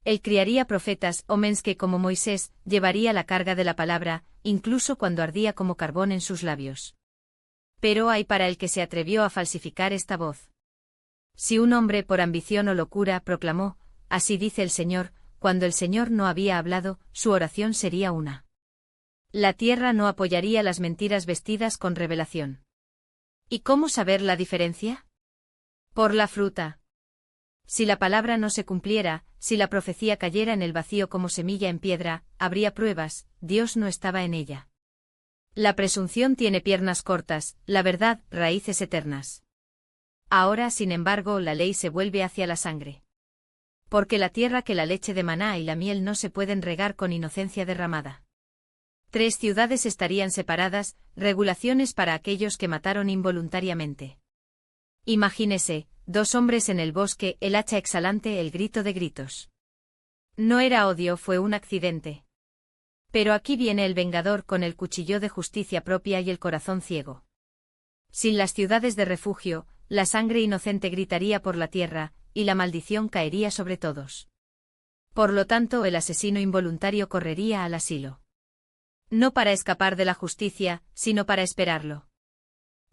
Él criaría profetas, hombres que como Moisés, llevaría la carga de la palabra, incluso cuando ardía como carbón en sus labios. Pero hay para el que se atrevió a falsificar esta voz. Si un hombre por ambición o locura proclamó, así dice el Señor, cuando el Señor no había hablado, su oración sería una. La tierra no apoyaría las mentiras vestidas con revelación. ¿Y cómo saber la diferencia? Por la fruta. Si la palabra no se cumpliera, si la profecía cayera en el vacío como semilla en piedra, habría pruebas, Dios no estaba en ella. La presunción tiene piernas cortas, la verdad, raíces eternas. Ahora, sin embargo, la ley se vuelve hacia la sangre. Porque la tierra que la leche de maná y la miel no se pueden regar con inocencia derramada. 3 ciudades estarían separadas, regulaciones para aquellos que mataron involuntariamente. Imagínese, 2 hombres en el bosque, el hacha exhalante, el grito de gritos. No era odio, fue un accidente. Pero aquí viene el vengador con el cuchillo de justicia propia y el corazón ciego. Sin las ciudades de refugio, la sangre inocente gritaría por la tierra, y la maldición caería sobre todos. Por lo tanto, el asesino involuntario correría al asilo. No para escapar de la justicia, sino para esperarlo.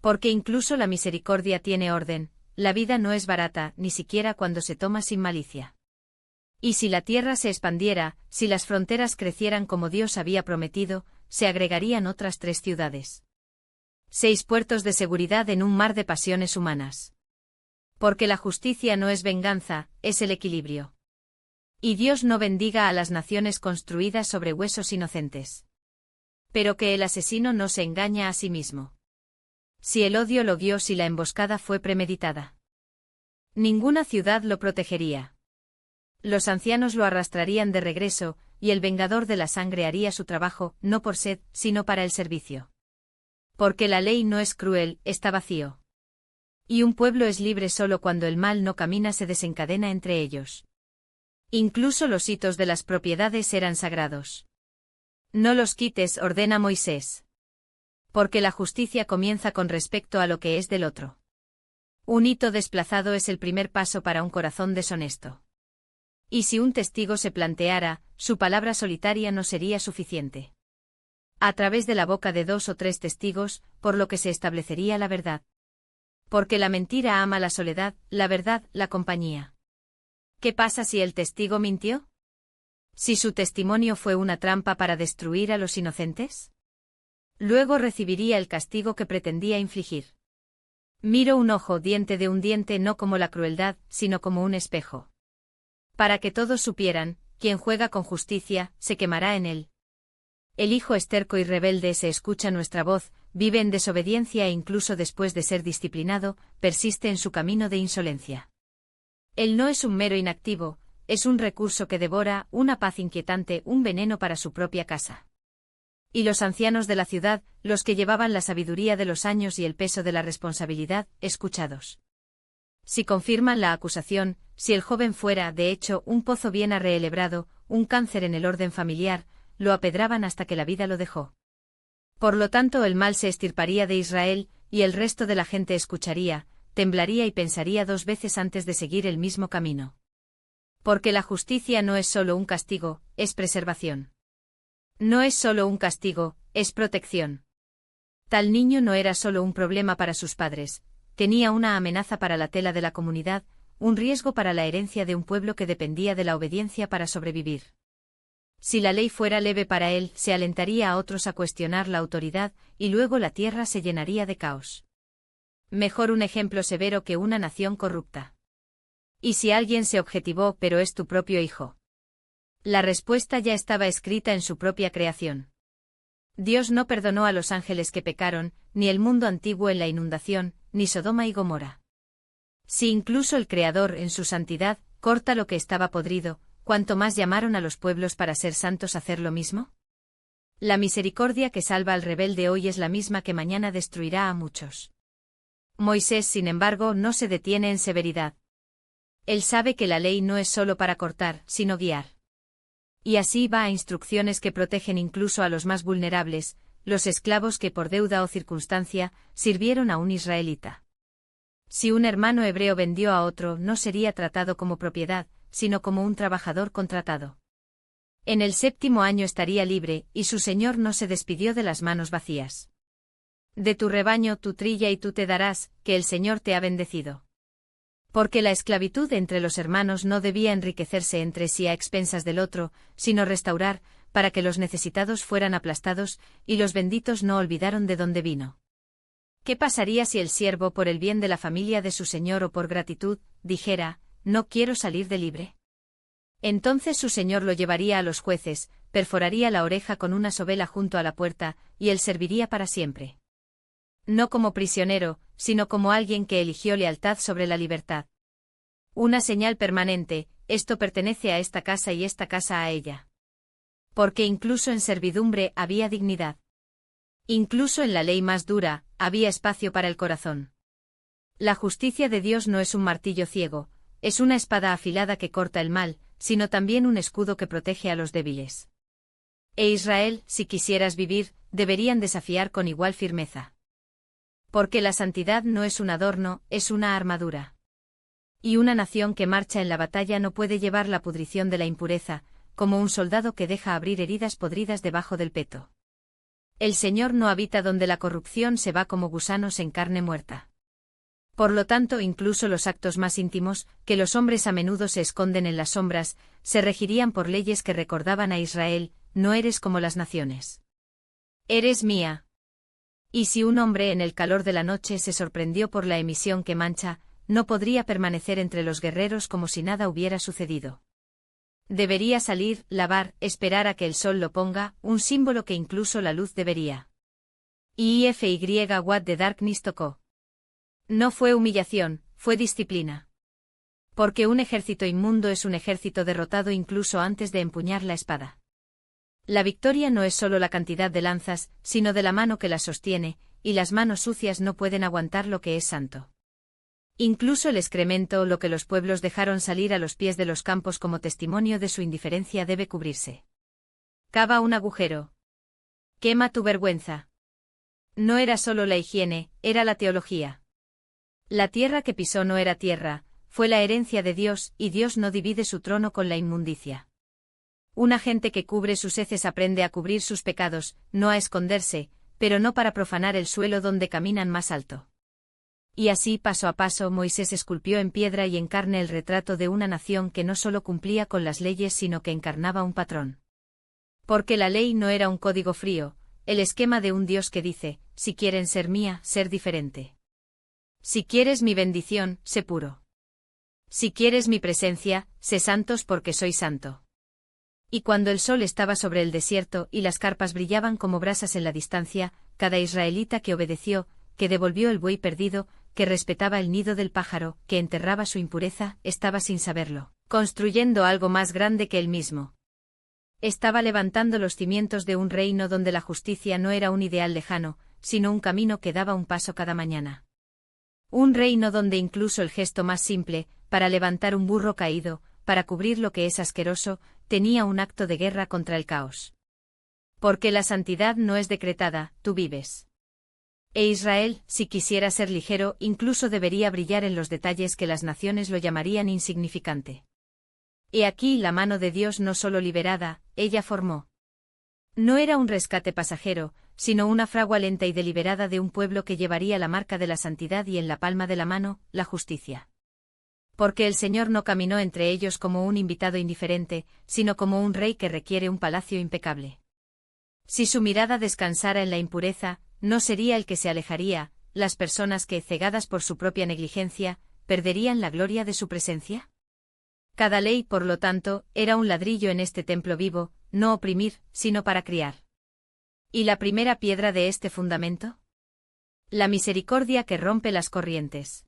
Porque incluso la misericordia tiene orden, la vida no es barata, ni siquiera cuando se toma sin malicia. Y si la tierra se expandiera, si las fronteras crecieran como Dios había prometido, se agregarían otras 3 ciudades. 6 puertos de seguridad en un mar de pasiones humanas. Porque la justicia no es venganza, es el equilibrio. Y Dios no bendiga a las naciones construidas sobre huesos inocentes. Pero que el asesino no se engaña a sí mismo. Si el odio lo guió, si la emboscada fue premeditada. Ninguna ciudad lo protegería. Los ancianos lo arrastrarían de regreso, y el vengador de la sangre haría su trabajo, no por sed, sino para el servicio. Porque la ley no es cruel, está vacío. Y un pueblo es libre solo cuando el mal no camina, se desencadena entre ellos. Incluso los hitos de las propiedades eran sagrados. No los quites, ordena Moisés. Porque la justicia comienza con respecto a lo que es del otro. Un hito desplazado es el primer paso para un corazón deshonesto. Y si un testigo se planteara, su palabra solitaria no sería suficiente. A través de la boca de 2 o 3 testigos, por lo que se establecería la verdad. Porque la mentira ama la soledad, la verdad, la compañía. ¿Qué pasa si el testigo mintió? ¿Si su testimonio fue una trampa para destruir a los inocentes? Luego recibiría el castigo que pretendía infligir. Miro un ojo diente de un diente no como la crueldad, sino como un espejo. Para que todos supieran, quien juega con justicia, se quemará en él. El hijo esterco y rebelde se escucha nuestra voz, vive en desobediencia e incluso después de ser disciplinado, persiste en su camino de insolencia. Él no es un mero inactivo, es un recurso que devora, una paz inquietante, un veneno para su propia casa. Y los ancianos de la ciudad, los que llevaban la sabiduría de los años y el peso de la responsabilidad, escuchados. Si confirman la acusación, si el joven fuera, de hecho, un pozo bien arreelebrado, un cáncer en el orden familiar, lo apedraban hasta que la vida lo dejó. Por lo tanto, el mal se extirparía de Israel, y el resto de la gente escucharía, temblaría y pensaría 2 veces antes de seguir el mismo camino. Porque la justicia no es solo un castigo, es preservación. No es solo un castigo, es protección. Tal niño no era solo un problema para sus padres, tenía una amenaza para la tela de la comunidad, un riesgo para la herencia de un pueblo que dependía de la obediencia para sobrevivir. Si la ley fuera leve para él, se alentaría a otros a cuestionar la autoridad, y luego la tierra se llenaría de caos. Mejor un ejemplo severo que una nación corrupta. ¿Y si alguien se objetivó, pero es tu propio hijo? La respuesta ya estaba escrita en su propia creación. Dios no perdonó a los ángeles que pecaron, ni el mundo antiguo en la inundación, ni Sodoma y Gomorra. Si incluso el Creador, en su santidad, corta lo que estaba podrido, ¿cuánto más llamaron a los pueblos para ser santos a hacer lo mismo? La misericordia que salva al rebelde hoy es la misma que mañana destruirá a muchos. Moisés, sin embargo, no se detiene en severidad. Él sabe que la ley no es solo para cortar, sino guiar. Y así va a instrucciones que protegen incluso a los más vulnerables, los esclavos que por deuda o circunstancia, sirvieron a un israelita. Si un hermano hebreo vendió a otro, no sería tratado como propiedad, sino como un trabajador contratado. En el 7º año estaría libre, y su señor no se despidió de las manos vacías. De tu rebaño tu trilla y tú te darás, que el Señor te ha bendecido. Porque la esclavitud entre los hermanos no debía enriquecerse entre sí a expensas del otro, sino restaurar, para que los necesitados fueran aplastados, y los benditos no olvidaron de dónde vino. ¿Qué pasaría si el siervo, por el bien de la familia de su señor o por gratitud, dijera, no quiero salir de libre? Entonces su señor lo llevaría a los jueces, perforaría la oreja con una sobela junto a la puerta, y él serviría para siempre. No como prisionero, sino como alguien que eligió lealtad sobre la libertad. Una señal permanente, esto pertenece a esta casa y esta casa a ella. Porque incluso en servidumbre había dignidad. Incluso en la ley más dura, había espacio para el corazón. La justicia de Dios no es un martillo ciego, es una espada afilada que corta el mal, sino también un escudo que protege a los débiles. E Israel, si quisieras vivir, deberían desafiar con igual firmeza. Porque la santidad no es un adorno, es una armadura. Y una nación que marcha en la batalla no puede llevar la pudrición de la impureza, como un soldado que deja abrir heridas podridas debajo del peto. El Señor no habita donde la corrupción se va como gusanos en carne muerta. Por lo tanto, incluso los actos más íntimos, que los hombres a menudo se esconden en las sombras, se regirían por leyes que recordaban a Israel, no eres como las naciones. Eres mía. Y si un hombre en el calor de la noche se sorprendió por la emisión que mancha, no podría permanecer entre los guerreros como si nada hubiera sucedido. Debería salir, lavar, esperar a que el sol lo ponga, un símbolo que incluso la luz debería. IFY What the Darkness tocó. No fue humillación, fue disciplina. Porque un ejército inmundo es un ejército derrotado incluso antes de empuñar la espada. La victoria no es solo la cantidad de lanzas, sino de la mano que las sostiene, y las manos sucias no pueden aguantar lo que es santo. Incluso el excremento, lo que los pueblos dejaron salir a los pies de los campos como testimonio de su indiferencia, debe cubrirse. Cava un agujero. Quema tu vergüenza. No era solo la higiene, era la teología. La tierra que pisó no era tierra, fue la herencia de Dios, y Dios no divide su trono con la inmundicia. Una gente que cubre sus heces aprende a cubrir sus pecados, no a esconderse, pero no para profanar el suelo donde caminan más alto. Y así, paso a paso, Moisés esculpió en piedra y en carne el retrato de una nación que no solo cumplía con las leyes sino que encarnaba un patrón. Porque la ley no era un código frío, el esquema de un Dios que dice, si quieren ser mía, ser diferente. Si quieres mi bendición, sé puro. Si quieres mi presencia, sé santos porque soy santo. Y cuando el sol estaba sobre el desierto y las carpas brillaban como brasas en la distancia, cada israelita que obedeció, que devolvió el buey perdido, que respetaba el nido del pájaro, que enterraba su impureza, estaba sin saberlo, construyendo algo más grande que él mismo. Estaba levantando los cimientos de un reino donde la justicia no era un ideal lejano, sino un camino que daba un paso cada mañana. Un reino donde incluso el gesto más simple, para levantar un burro caído, para cubrir lo que es asqueroso, tenía un acto de guerra contra el caos. Porque la santidad no es decretada, tú vives. E Israel, si quisiera ser ligero, incluso debería brillar en los detalles que las naciones lo llamarían insignificante. He aquí la mano de Dios no solo liberada, ella formó. No era un rescate pasajero, sino una fragua lenta y deliberada de un pueblo que llevaría la marca de la santidad y en la palma de la mano, la justicia. Porque el Señor no caminó entre ellos como un invitado indiferente, sino como un rey que requiere un palacio impecable. Si su mirada descansara en la impureza, no sería el que se alejaría, las personas que, cegadas por su propia negligencia, perderían la gloria de su presencia. Cada ley, por lo tanto, era un ladrillo en este templo vivo, no oprimir, sino para criar. ¿Y la primera piedra de este fundamento? La misericordia que rompe las corrientes.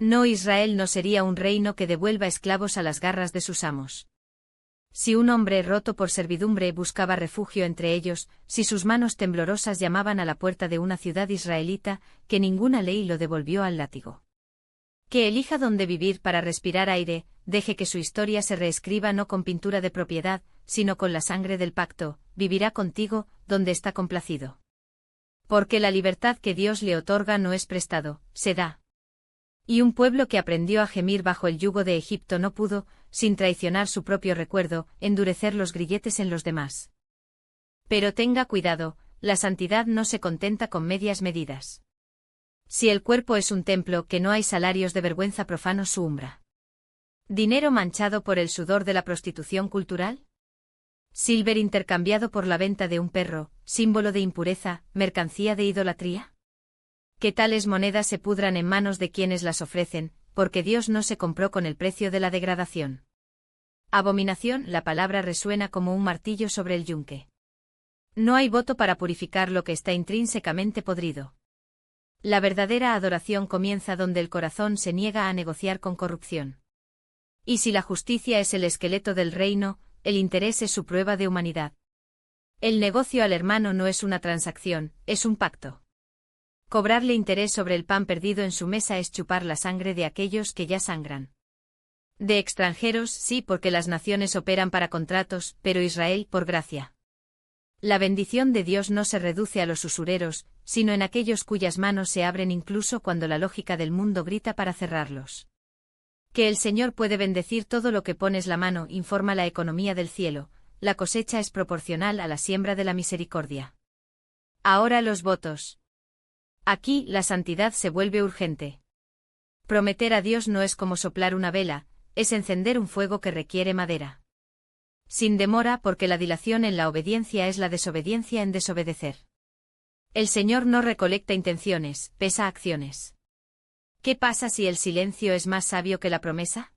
No, Israel no sería un reino que devuelva esclavos a las garras de sus amos. Si un hombre roto por servidumbre buscaba refugio entre ellos, si sus manos temblorosas llamaban a la puerta de una ciudad israelita, que ninguna ley lo devolvió al látigo. Que elija dónde vivir para respirar aire, deje que su historia se reescriba no con pintura de propiedad, sino con la sangre del pacto, vivirá contigo, donde está complacido. Porque la libertad que Dios le otorga no es prestado, se da. Y un pueblo que aprendió a gemir bajo el yugo de Egipto no pudo, sin traicionar su propio recuerdo, endurecer los grilletes en los demás. Pero tenga cuidado, la santidad no se contenta con medias medidas. Si el cuerpo es un templo, que no hay salarios de vergüenza profanos su umbra. ¿Dinero manchado por el sudor de la prostitución cultural? ¿Silver intercambiado por la venta de un perro, símbolo de impureza, mercancía de idolatría? Que tales monedas se pudran en manos de quienes las ofrecen, porque Dios no se compró con el precio de la degradación. Abominación, la palabra resuena como un martillo sobre el yunque. No hay voto para purificar lo que está intrínsecamente podrido. La verdadera adoración comienza donde el corazón se niega a negociar con corrupción. Y si la justicia es el esqueleto del reino, el interés es su prueba de humanidad. El negocio al hermano no es una transacción, es un pacto. Cobrarle interés sobre el pan perdido en su mesa es chupar la sangre de aquellos que ya sangran. De extranjeros, sí, porque las naciones operan para contratos, pero Israel por gracia. La bendición de Dios no se reduce a los usureros, sino en aquellos cuyas manos se abren incluso cuando la lógica del mundo grita para cerrarlos. Que el Señor puede bendecir todo lo que pones la mano, informa la economía del cielo, la cosecha es proporcional a la siembra de la misericordia. Ahora los votos. Aquí la santidad se vuelve urgente. Prometer a Dios no es como soplar una vela, es encender un fuego que requiere madera. Sin demora, porque la dilación en la obediencia es la desobediencia en desobedecer. El Señor no recolecta intenciones, pesa acciones. ¿Qué pasa si el silencio es más sabio que la promesa?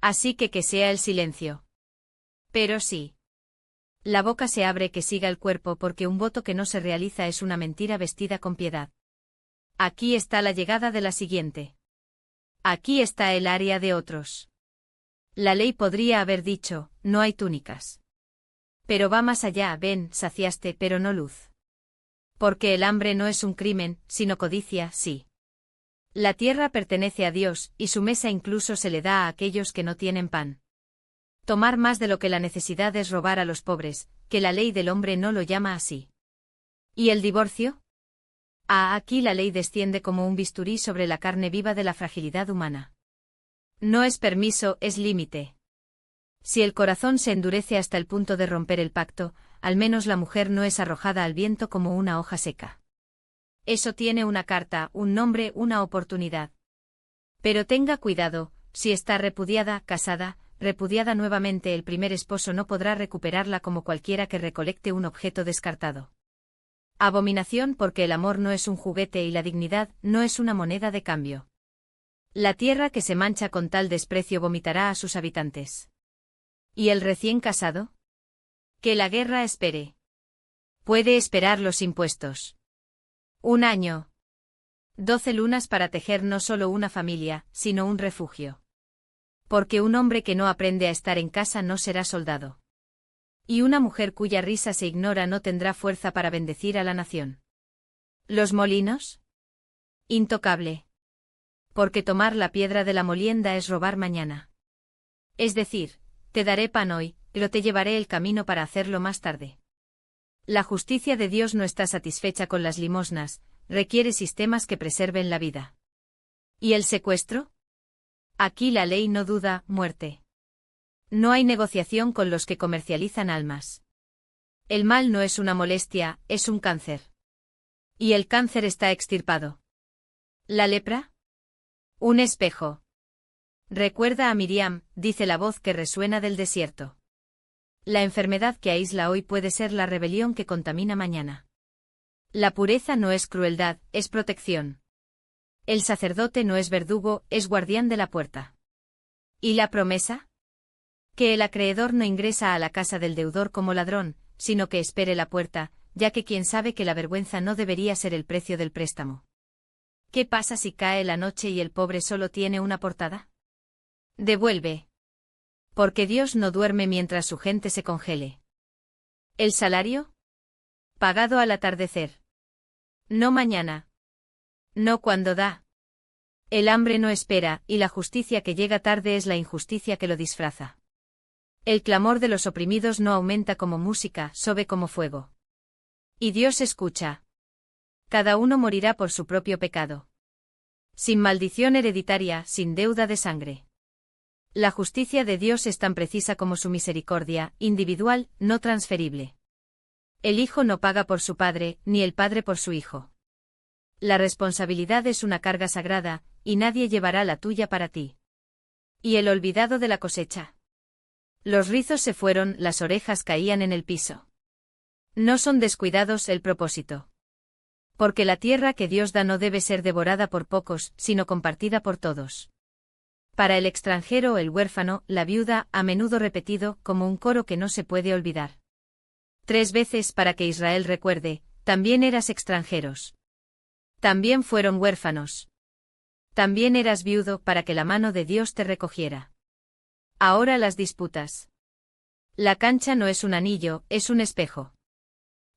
Así que sea el silencio. Pero sí. La boca se abre, que siga el cuerpo, porque un voto que no se realiza es una mentira vestida con piedad. Aquí está la llegada de la siguiente. Aquí está el área de otros. La ley podría haber dicho, no hay túnicas. Pero va más allá, ven, saciaste, pero no luz. Porque el hambre no es un crimen, sino codicia, sí. La tierra pertenece a Dios, y su mesa incluso se le da a aquellos que no tienen pan. Tomar más de lo que la necesidad es robar a los pobres, que la ley del hombre no lo llama así. ¿Y el divorcio? Aquí la ley desciende como un bisturí sobre la carne viva de la fragilidad humana. No es permiso, es límite. Si el corazón se endurece hasta el punto de romper el pacto, al menos la mujer no es arrojada al viento como una hoja seca. Eso tiene una carta, un nombre, una oportunidad. Pero tenga cuidado, si está repudiada, casada, repudiada nuevamente, el primer esposo no podrá recuperarla como cualquiera que recolecte un objeto descartado. Abominación, porque el amor no es un juguete y la dignidad no es una moneda de cambio. La tierra que se mancha con tal desprecio vomitará a sus habitantes. ¿Y el recién casado? Que la guerra espere. Puede esperar los impuestos. 1 año. 12 lunas para tejer no solo una familia, sino un refugio. Porque un hombre que no aprende a estar en casa no será soldado. Y una mujer cuya risa se ignora no tendrá fuerza para bendecir a la nación. ¿Los molinos? Intocable. Porque tomar la piedra de la molienda es robar mañana. Es decir, te daré pan hoy, pero te llevaré el camino para hacerlo más tarde. La justicia de Dios no está satisfecha con las limosnas, requiere sistemas que preserven la vida. ¿Y el secuestro? Aquí la ley no duda, muerte. No hay negociación con los que comercializan almas. El mal no es una molestia, es un cáncer. Y el cáncer está extirpado. ¿La lepra? Un espejo. Recuerda a Miriam, dice la voz que resuena del desierto. La enfermedad que aísla hoy puede ser la rebelión que contamina mañana. La pureza no es crueldad, es protección. El sacerdote no es verdugo, es guardián de la puerta. ¿Y la promesa? Que el acreedor no ingresa a la casa del deudor como ladrón, sino que espere la puerta, ya que quien sabe que la vergüenza no debería ser el precio del préstamo. ¿Qué pasa si cae la noche y el pobre solo tiene una portada? Devuelve. Porque Dios no duerme mientras su gente se congele. ¿El salario? Pagado al atardecer. No mañana. No cuando da. El hambre no espera, y la justicia que llega tarde es la injusticia que lo disfraza. El clamor de los oprimidos no aumenta como música, sobe como fuego. Y Dios escucha. Cada uno morirá por su propio pecado. Sin maldición hereditaria, sin deuda de sangre. La justicia de Dios es tan precisa como su misericordia, individual, no transferible. El hijo no paga por su padre, ni el padre por su hijo. La responsabilidad es una carga sagrada, y nadie llevará la tuya para ti. ¿Y el olvidado de la cosecha? Los rizos se fueron, las orejas caían en el piso. No son descuidados el propósito. Porque la tierra que Dios da no debe ser devorada por pocos, sino compartida por todos. Para el extranjero o el huérfano, la viuda, a menudo repetido, como un coro que no se puede olvidar. 3 veces para que Israel recuerde, también eras extranjeros. También fueron huérfanos. También eras viudo para que la mano de Dios te recogiera. Ahora las disputas. La cancha no es un anillo, es un espejo.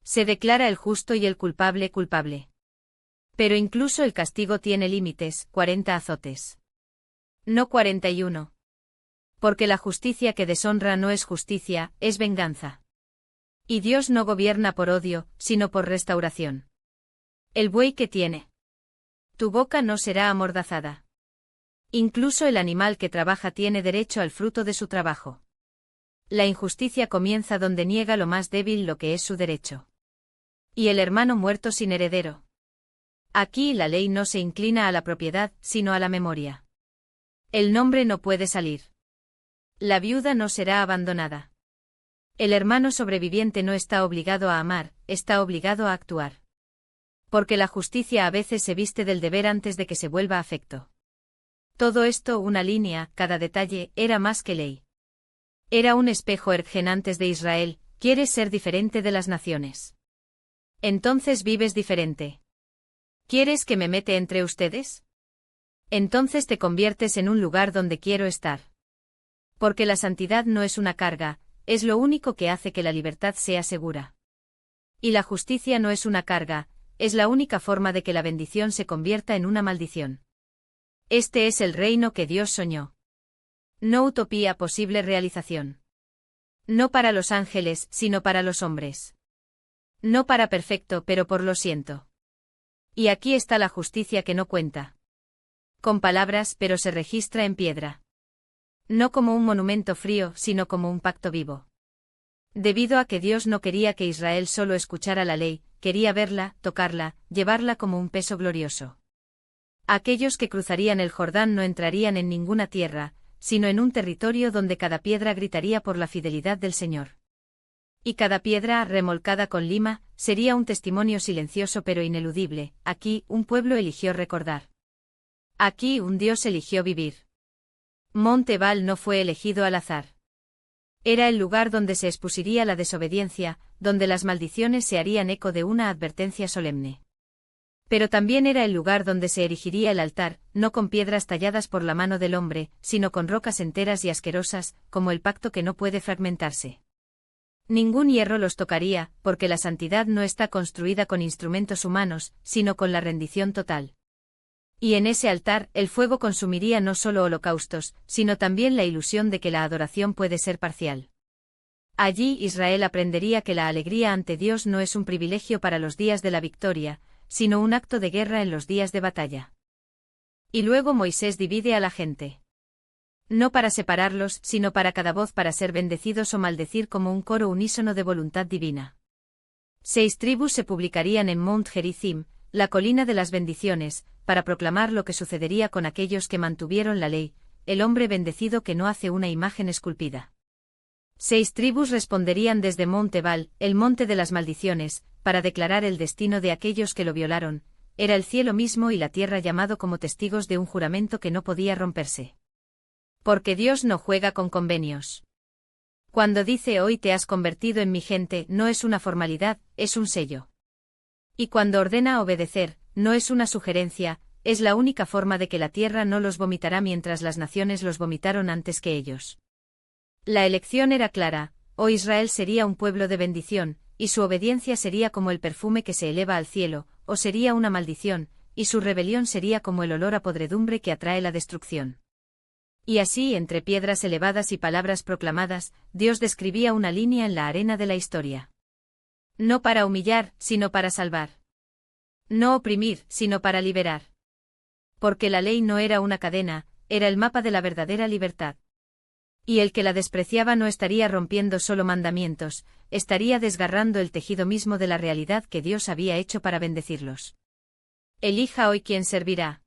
Se declara el justo y el culpable culpable. Pero incluso el castigo tiene límites, 40 azotes. No 41. Porque la justicia que deshonra no es justicia, es venganza. Y Dios no gobierna por odio, sino por restauración. El buey que tiene tu boca no será amordazada. Incluso el animal que trabaja tiene derecho al fruto de su trabajo. La injusticia comienza donde niega lo más débil lo que es su derecho. Y el hermano muerto sin heredero. Aquí la ley no se inclina a la propiedad, sino a la memoria. El nombre no puede salir. La viuda no será abandonada. El hermano sobreviviente no está obligado a amar, está obligado a actuar. Porque la justicia a veces se viste del deber antes de que se vuelva afecto. Todo esto, una línea, cada detalle, era más que ley. Era un espejo ergen antes de Israel, ¿quieres ser diferente de las naciones? Entonces vives diferente. ¿Quieres que me mete entre ustedes? Entonces te conviertes en un lugar donde quiero estar. Porque la santidad no es una carga, es lo único que hace que la libertad sea segura. Y la justicia no es una carga, es la única forma de que la bendición se convierta en una maldición. Este es el reino que Dios soñó. No utopía, posible realización. No para los ángeles, sino para los hombres. No para perfecto, pero por lo siento. Y aquí está la justicia que no cuenta. Con palabras, pero se registra en piedra. No como un monumento frío, sino como un pacto vivo. Debido a que Dios no quería que Israel solo escuchara la ley, quería verla, tocarla, llevarla como un peso glorioso. Aquellos que cruzarían el Jordán no entrarían en ninguna tierra, sino en un territorio donde cada piedra gritaría por la fidelidad del Señor. Y cada piedra, remolcada con lima, sería un testimonio silencioso pero ineludible. Aquí, un pueblo eligió recordar. Aquí, un Dios eligió vivir. Monte Ebal no fue elegido al azar. Era el lugar donde se expusiría la desobediencia, donde las maldiciones se harían eco de una advertencia solemne. Pero también era el lugar donde se erigiría el altar, no con piedras talladas por la mano del hombre, sino con rocas enteras y asquerosas, como el pacto que no puede fragmentarse. Ningún hierro los tocaría, porque la santidad no está construida con instrumentos humanos, sino con la rendición total. Y en ese altar, el fuego consumiría no solo holocaustos, sino también la ilusión de que la adoración puede ser parcial. Allí Israel aprendería que la alegría ante Dios no es un privilegio para los días de la victoria, sino un acto de guerra en los días de batalla. Y luego Moisés divide a la gente. No para separarlos, sino para cada voz para ser bendecidos o maldecir como un coro unísono de voluntad divina. 6 tribus se publicarían en Mount Gerizim, la colina de las bendiciones, para proclamar lo que sucedería con aquellos que mantuvieron la ley, el hombre bendecido que no hace una imagen esculpida. 6 tribus responderían desde Monte Ebal, el monte de las maldiciones, para declarar el destino de aquellos que lo violaron, era el cielo mismo y la tierra llamado como testigos de un juramento que no podía romperse. Porque Dios no juega con convenios. Cuando dice hoy te has convertido en mi gente, no es una formalidad, es un sello. Y cuando ordena obedecer, no es una sugerencia, es la única forma de que la tierra no los vomitará mientras las naciones los vomitaron antes que ellos. La elección era clara, o Israel sería un pueblo de bendición, y su obediencia sería como el perfume que se eleva al cielo, o sería una maldición, y su rebelión sería como el olor a podredumbre que atrae la destrucción. Y así, entre piedras elevadas y palabras proclamadas, Dios describía una línea en la arena de la historia. No para humillar, sino para salvar. No oprimir, sino para liberar. Porque la ley no era una cadena, era el mapa de la verdadera libertad. Y el que la despreciaba no estaría rompiendo solo mandamientos, estaría desgarrando el tejido mismo de la realidad que Dios había hecho para bendecirlos. Elija hoy quién servirá.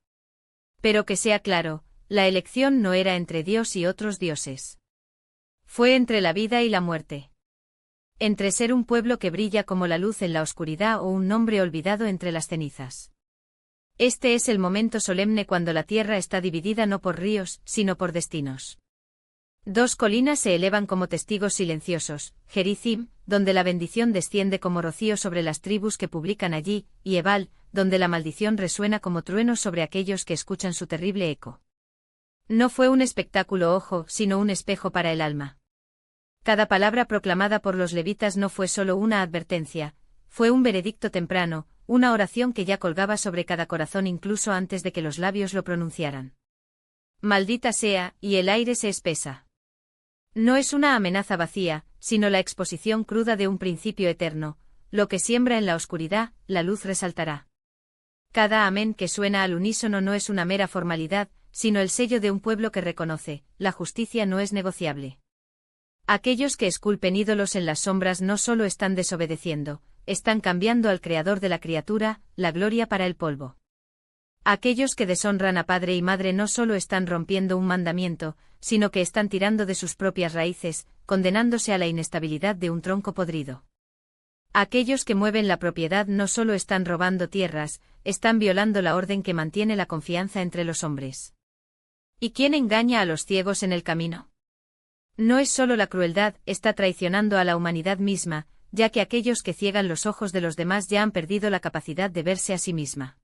Pero que sea claro, la elección no era entre Dios y otros dioses. Fue entre la vida y la muerte. Entre ser un pueblo que brilla como la luz en la oscuridad o un nombre olvidado entre las cenizas. Este es el momento solemne cuando la tierra está dividida no por ríos, sino por destinos. 2 colinas se elevan como testigos silenciosos, Gerizim, donde la bendición desciende como rocío sobre las tribus que publican allí, y Ebal, donde la maldición resuena como truenos sobre aquellos que escuchan su terrible eco. No fue un espectáculo ojo, sino un espejo para el alma. Cada palabra proclamada por los levitas no fue solo una advertencia, fue un veredicto temprano, una oración que ya colgaba sobre cada corazón incluso antes de que los labios lo pronunciaran. Maldita sea, y el aire se espesa. No es una amenaza vacía, sino la exposición cruda de un principio eterno, lo que siembra en la oscuridad, la luz resaltará. Cada amén que suena al unísono no es una mera formalidad, sino el sello de un pueblo que reconoce, la justicia no es negociable. Aquellos que esculpen ídolos en las sombras no solo están desobedeciendo, están cambiando al creador de la criatura, la gloria para el polvo. Aquellos que deshonran a padre y madre no solo están rompiendo un mandamiento, sino que están tirando de sus propias raíces, condenándose a la inestabilidad de un tronco podrido. Aquellos que mueven la propiedad no solo están robando tierras, están violando la orden que mantiene la confianza entre los hombres. ¿Y quién engaña a los ciegos en el camino? No es solo la crueldad, está traicionando a la humanidad misma, ya que aquellos que ciegan los ojos de los demás ya han perdido la capacidad de verse a sí misma.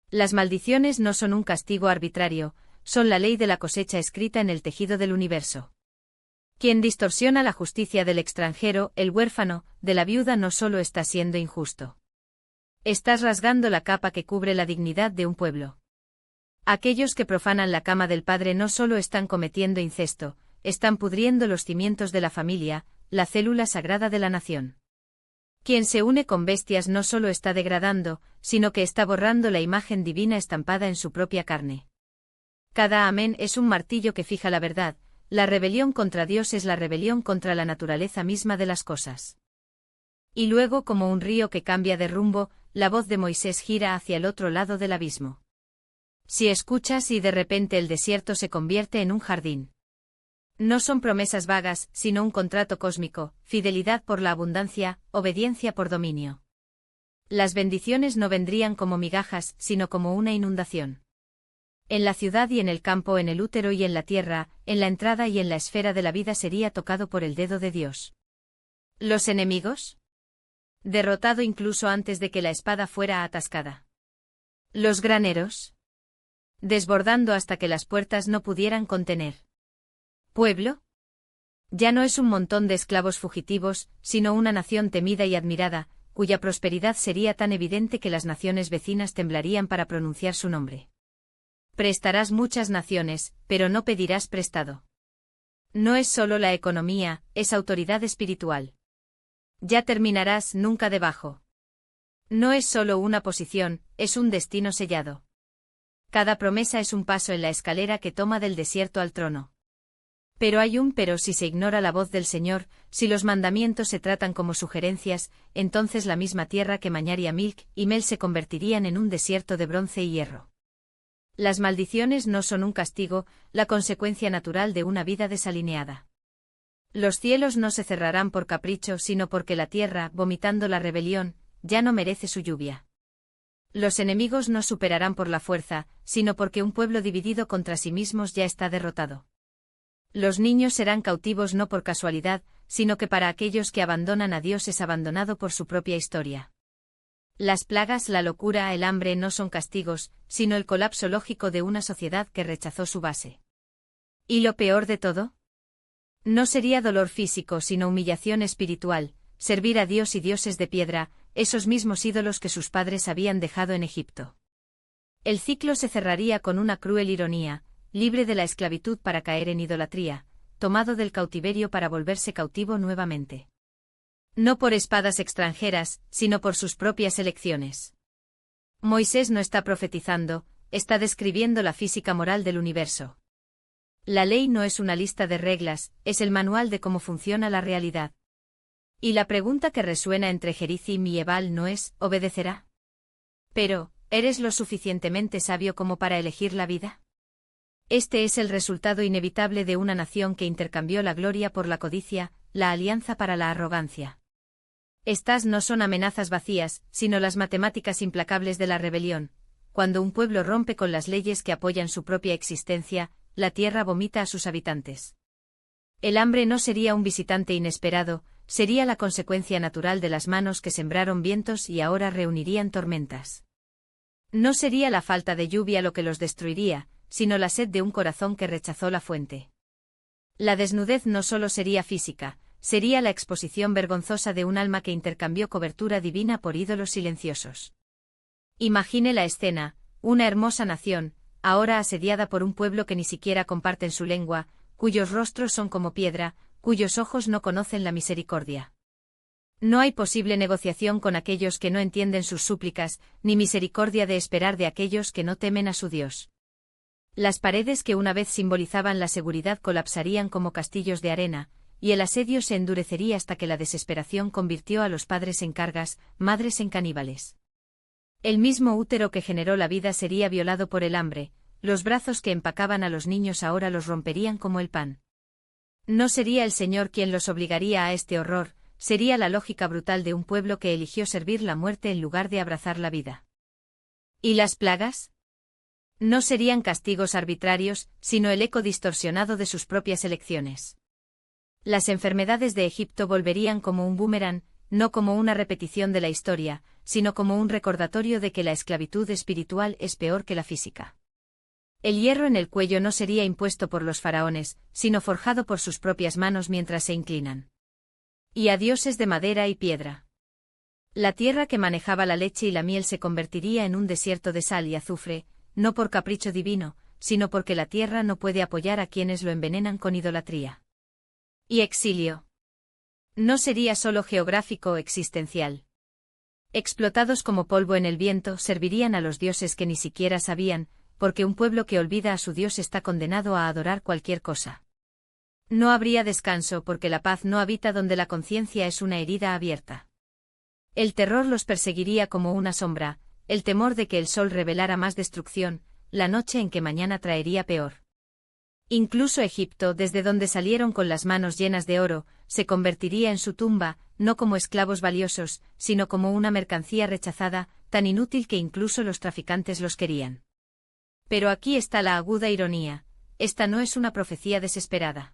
Las maldiciones no son un castigo arbitrario, son la ley de la cosecha escrita en el tejido del universo. Quien distorsiona la justicia del extranjero, el huérfano, de la viuda no solo está siendo injusto. Estás rasgando la capa que cubre la dignidad de un pueblo. Aquellos que profanan la cama del padre no solo están cometiendo incesto, están pudriendo los cimientos de la familia, la célula sagrada de la nación. Quien se une con bestias no solo está degradando, sino que está borrando la imagen divina estampada en su propia carne. Cada amén es un martillo que fija la verdad, la rebelión contra Dios es la rebelión contra la naturaleza misma de las cosas. Y luego, como un río que cambia de rumbo, la voz de Moisés gira hacia el otro lado del abismo. Si escuchas y de repente el desierto se convierte en un jardín. No son promesas vagas, sino un contrato cósmico, fidelidad por la abundancia, obediencia por dominio. Las bendiciones no vendrían como migajas, sino como una inundación. En la ciudad y en el campo, en el útero y en la tierra, en la entrada y en la esfera de la vida sería tocado por el dedo de Dios. ¿Los enemigos? Derrotado incluso antes de que la espada fuera atascada. ¿Los graneros? Desbordando hasta que las puertas no pudieran contener. ¿Pueblo? Ya no es un montón de esclavos fugitivos, sino una nación temida y admirada, cuya prosperidad sería tan evidente que las naciones vecinas temblarían para pronunciar su nombre. Prestarás muchas naciones, pero no pedirás prestado. No es solo la economía, es autoridad espiritual. Ya terminarás nunca debajo. No es solo una posición, es un destino sellado. Cada promesa es un paso en la escalera que toma del desierto al trono. Pero hay un pero si se ignora la voz del Señor, si los mandamientos se tratan como sugerencias, entonces la misma tierra que mañaría milk y mel se convertirían en un desierto de bronce y hierro. Las maldiciones no son un castigo, la consecuencia natural de una vida desalineada. Los cielos no se cerrarán por capricho, sino porque la tierra, vomitando la rebelión, ya no merece su lluvia. Los enemigos no superarán por la fuerza, sino porque un pueblo dividido contra sí mismos ya está derrotado. Los niños serán cautivos no por casualidad, sino que para aquellos que abandonan a Dios es abandonado por su propia historia. Las plagas, la locura, el hambre no son castigos, sino el colapso lógico de una sociedad que rechazó su base. ¿Y lo peor de todo? No sería dolor físico sino humillación espiritual, servir a Dios y dioses de piedra, esos mismos ídolos que sus padres habían dejado en Egipto. El ciclo se cerraría con una cruel ironía, libre de la esclavitud para caer en idolatría, tomado del cautiverio para volverse cautivo nuevamente. No por espadas extranjeras, sino por sus propias elecciones. Moisés no está profetizando, está describiendo la física moral del universo. La ley no es una lista de reglas, es el manual de cómo funciona la realidad. Y la pregunta que resuena entre Gerizim y Ebal no es, ¿obedecerá? Pero, ¿eres lo suficientemente sabio como para elegir la vida? Este es el resultado inevitable de una nación que intercambió la gloria por la codicia, la alianza para la arrogancia. Estas no son amenazas vacías, sino las matemáticas implacables de la rebelión. Cuando un pueblo rompe con las leyes que apoyan su propia existencia, la tierra vomita a sus habitantes. El hambre no sería un visitante inesperado, sería la consecuencia natural de las manos que sembraron vientos y ahora reunirían tormentas. No sería la falta de lluvia lo que los destruiría, sino la sed de un corazón que rechazó la fuente. La desnudez no solo sería física, sería la exposición vergonzosa de un alma que intercambió cobertura divina por ídolos silenciosos. Imagine la escena, una hermosa nación, ahora asediada por un pueblo que ni siquiera comparten su lengua, cuyos rostros son como piedra, cuyos ojos no conocen la misericordia. No hay posible negociación con aquellos que no entienden sus súplicas, ni misericordia de esperar de aquellos que no temen a su Dios. Las paredes que una vez simbolizaban la seguridad colapsarían como castillos de arena, y el asedio se endurecería hasta que la desesperación convirtió a los padres en cargas, madres en caníbales. El mismo útero que generó la vida sería violado por el hambre, los brazos que empacaban a los niños ahora los romperían como el pan. No sería el Señor quien los obligaría a este horror, sería la lógica brutal de un pueblo que eligió servir la muerte en lugar de abrazar la vida. ¿Y las plagas? No serían castigos arbitrarios, sino el eco distorsionado de sus propias elecciones. Las enfermedades de Egipto volverían como un boomerang, no como una repetición de la historia, sino como un recordatorio de que la esclavitud espiritual es peor que la física. El hierro en el cuello no sería impuesto por los faraones, sino forjado por sus propias manos mientras se inclinan. Y a dioses de madera y piedra. La tierra que manejaba la leche y la miel se convertiría en un desierto de sal y azufre, no por capricho divino, sino porque la tierra no puede apoyar a quienes lo envenenan con idolatría. Y exilio. No sería solo geográfico o existencial. Explotados como polvo en el viento, servirían a los dioses que ni siquiera sabían, porque un pueblo que olvida a su Dios está condenado a adorar cualquier cosa. No habría descanso porque la paz no habita donde la conciencia es una herida abierta. El terror los perseguiría como una sombra, el temor de que el sol revelara más destrucción, la noche en que mañana traería peor. Incluso Egipto, desde donde salieron con las manos llenas de oro, se convertiría en su tumba, no como esclavos valiosos, sino como una mercancía rechazada, tan inútil que incluso los traficantes los querían. Pero aquí está la aguda ironía, esta no es una profecía desesperada.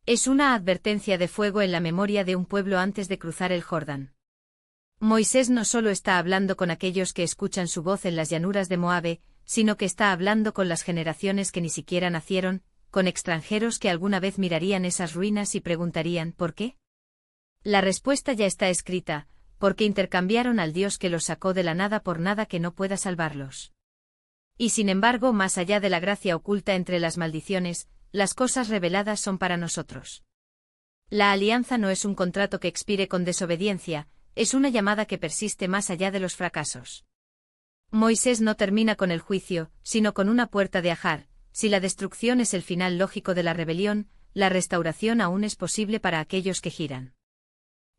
Es una advertencia de fuego en la memoria de un pueblo antes de cruzar el Jordán. Moisés no solo está hablando con aquellos que escuchan su voz en las llanuras de Moabe, sino que está hablando con las generaciones que ni siquiera nacieron, con extranjeros que alguna vez mirarían esas ruinas y preguntarían ¿por qué? La respuesta ya está escrita, porque intercambiaron al Dios que los sacó de la nada por nada que no pueda salvarlos. Y sin embargo, más allá de la gracia oculta entre las maldiciones, las cosas reveladas son para nosotros. La alianza no es un contrato que expire con desobediencia, es una llamada que persiste más allá de los fracasos. Moisés no termina con el juicio, sino con una puerta de Ajar. Si la destrucción es el final lógico de la rebelión, la restauración aún es posible para aquellos que giran.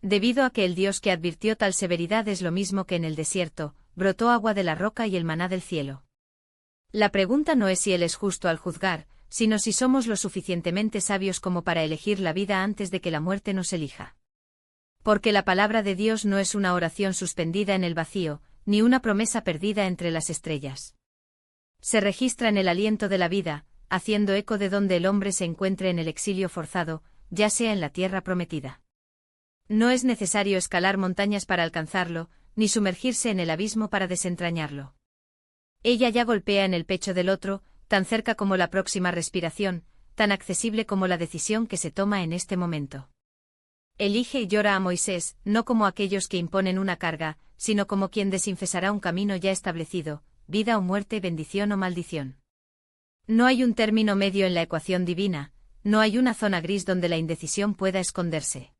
Debido a que el Dios que advirtió tal severidad es lo mismo que en el desierto, brotó agua de la roca y el maná del cielo. La pregunta no es si Él es justo al juzgar, sino si somos lo suficientemente sabios como para elegir la vida antes de que la muerte nos elija. Porque la palabra de Dios no es una oración suspendida en el vacío, ni una promesa perdida entre las estrellas. Se registra en el aliento de la vida, haciendo eco de donde el hombre se encuentre en el exilio forzado, ya sea en la tierra prometida. No es necesario escalar montañas para alcanzarlo, ni sumergirse en el abismo para desentrañarlo. Ella ya golpea en el pecho del otro, tan cerca como la próxima respiración, tan accesible como la decisión que se toma en este momento. Elige y llora a Moisés, no como aquellos que imponen una carga, sino como quien desinfesará un camino ya establecido, vida o muerte, bendición o maldición. No hay un término medio en la ecuación divina, no hay una zona gris donde la indecisión pueda esconderse.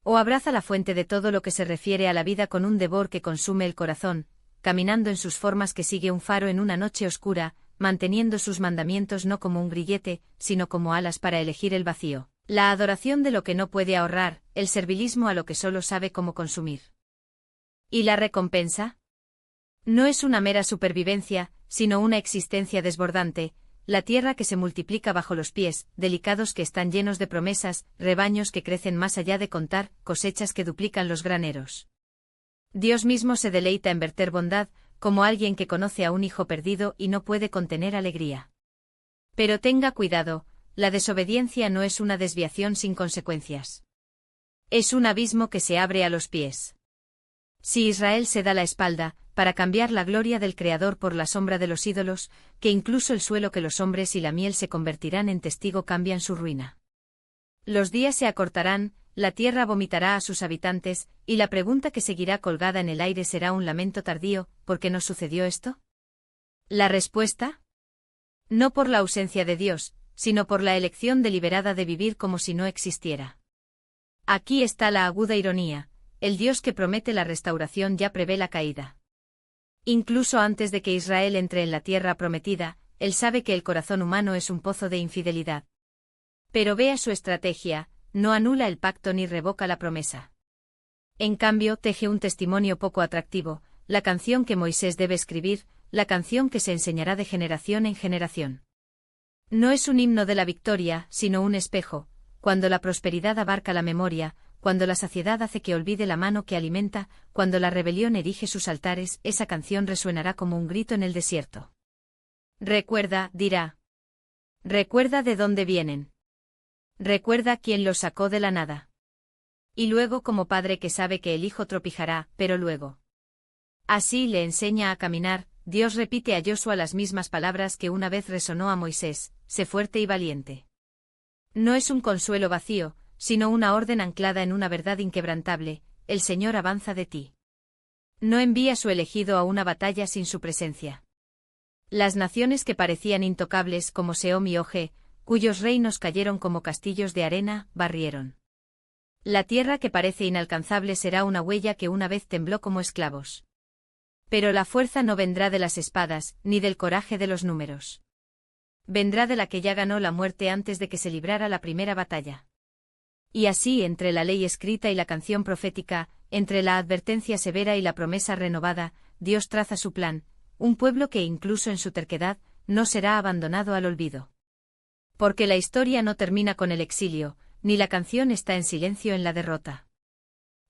O abraza la fuente de todo lo que se refiere a la vida con un devor que consume el corazón, caminando en sus formas que sigue un faro en una noche oscura, manteniendo sus mandamientos no como un grillete, sino como alas para elegir el vacío, la adoración de lo que no puede ahorrar, el servilismo a lo que solo sabe cómo consumir. ¿Y la recompensa? No es una mera supervivencia, sino una existencia desbordante, la tierra que se multiplica bajo los pies, delicados que están llenos de promesas, rebaños que crecen más allá de contar, cosechas que duplican los graneros. Dios mismo se deleita en verter bondad, como alguien que conoce a un hijo perdido y no puede contener alegría. Pero tenga cuidado, la desobediencia no es una desviación sin consecuencias. Es un abismo que se abre a los pies. Si Israel se da la espalda, para cambiar la gloria del Creador por la sombra de los ídolos, que incluso el suelo que los hombres y la miel se convertirán en testigo cambian su ruina. Los días se acortarán, la tierra vomitará a sus habitantes, y la pregunta que seguirá colgada en el aire será un lamento tardío, ¿por qué nos sucedió esto? ¿La respuesta? No por la ausencia de Dios, sino por la elección deliberada de vivir como si no existiera. Aquí está la aguda ironía, el Dios que promete la restauración ya prevé la caída. Incluso antes de que Israel entre en la tierra prometida, Él sabe que el corazón humano es un pozo de infidelidad. Pero vea su estrategia, no anula el pacto ni revoca la promesa. En cambio, teje un testimonio poco atractivo, la canción que Moisés debe escribir, la canción que se enseñará de generación en generación. No es un himno de la victoria, sino un espejo, cuando la prosperidad abarca la memoria, cuando la saciedad hace que olvide la mano que alimenta, cuando la rebelión erige sus altares, esa canción resuenará como un grito en el desierto. Recuerda, dirá. Recuerda de dónde vienen. Recuerda quién los sacó de la nada. Y luego como padre que sabe que el hijo tropijará, pero luego. Así le enseña a caminar, Dios repite a Josué las mismas palabras que una vez resonó a Moisés, sé fuerte y valiente. No es un consuelo vacío, sino una orden anclada en una verdad inquebrantable, el Señor avanza de ti. No envía su elegido a una batalla sin su presencia. Las naciones que parecían intocables como Sehón y Og, cuyos reinos cayeron como castillos de arena, barrieron. La tierra que parece inalcanzable será una huella que una vez tembló como esclavos. Pero la fuerza no vendrá de las espadas, ni del coraje de los números. Vendrá de la que ya ganó la muerte antes de que se librara la primera batalla. Y así, entre la ley escrita y la canción profética, entre la advertencia severa y la promesa renovada, Dios traza su plan, un pueblo que incluso en su terquedad, no será abandonado al olvido. Porque la historia no termina con el exilio, ni la canción está en silencio en la derrota.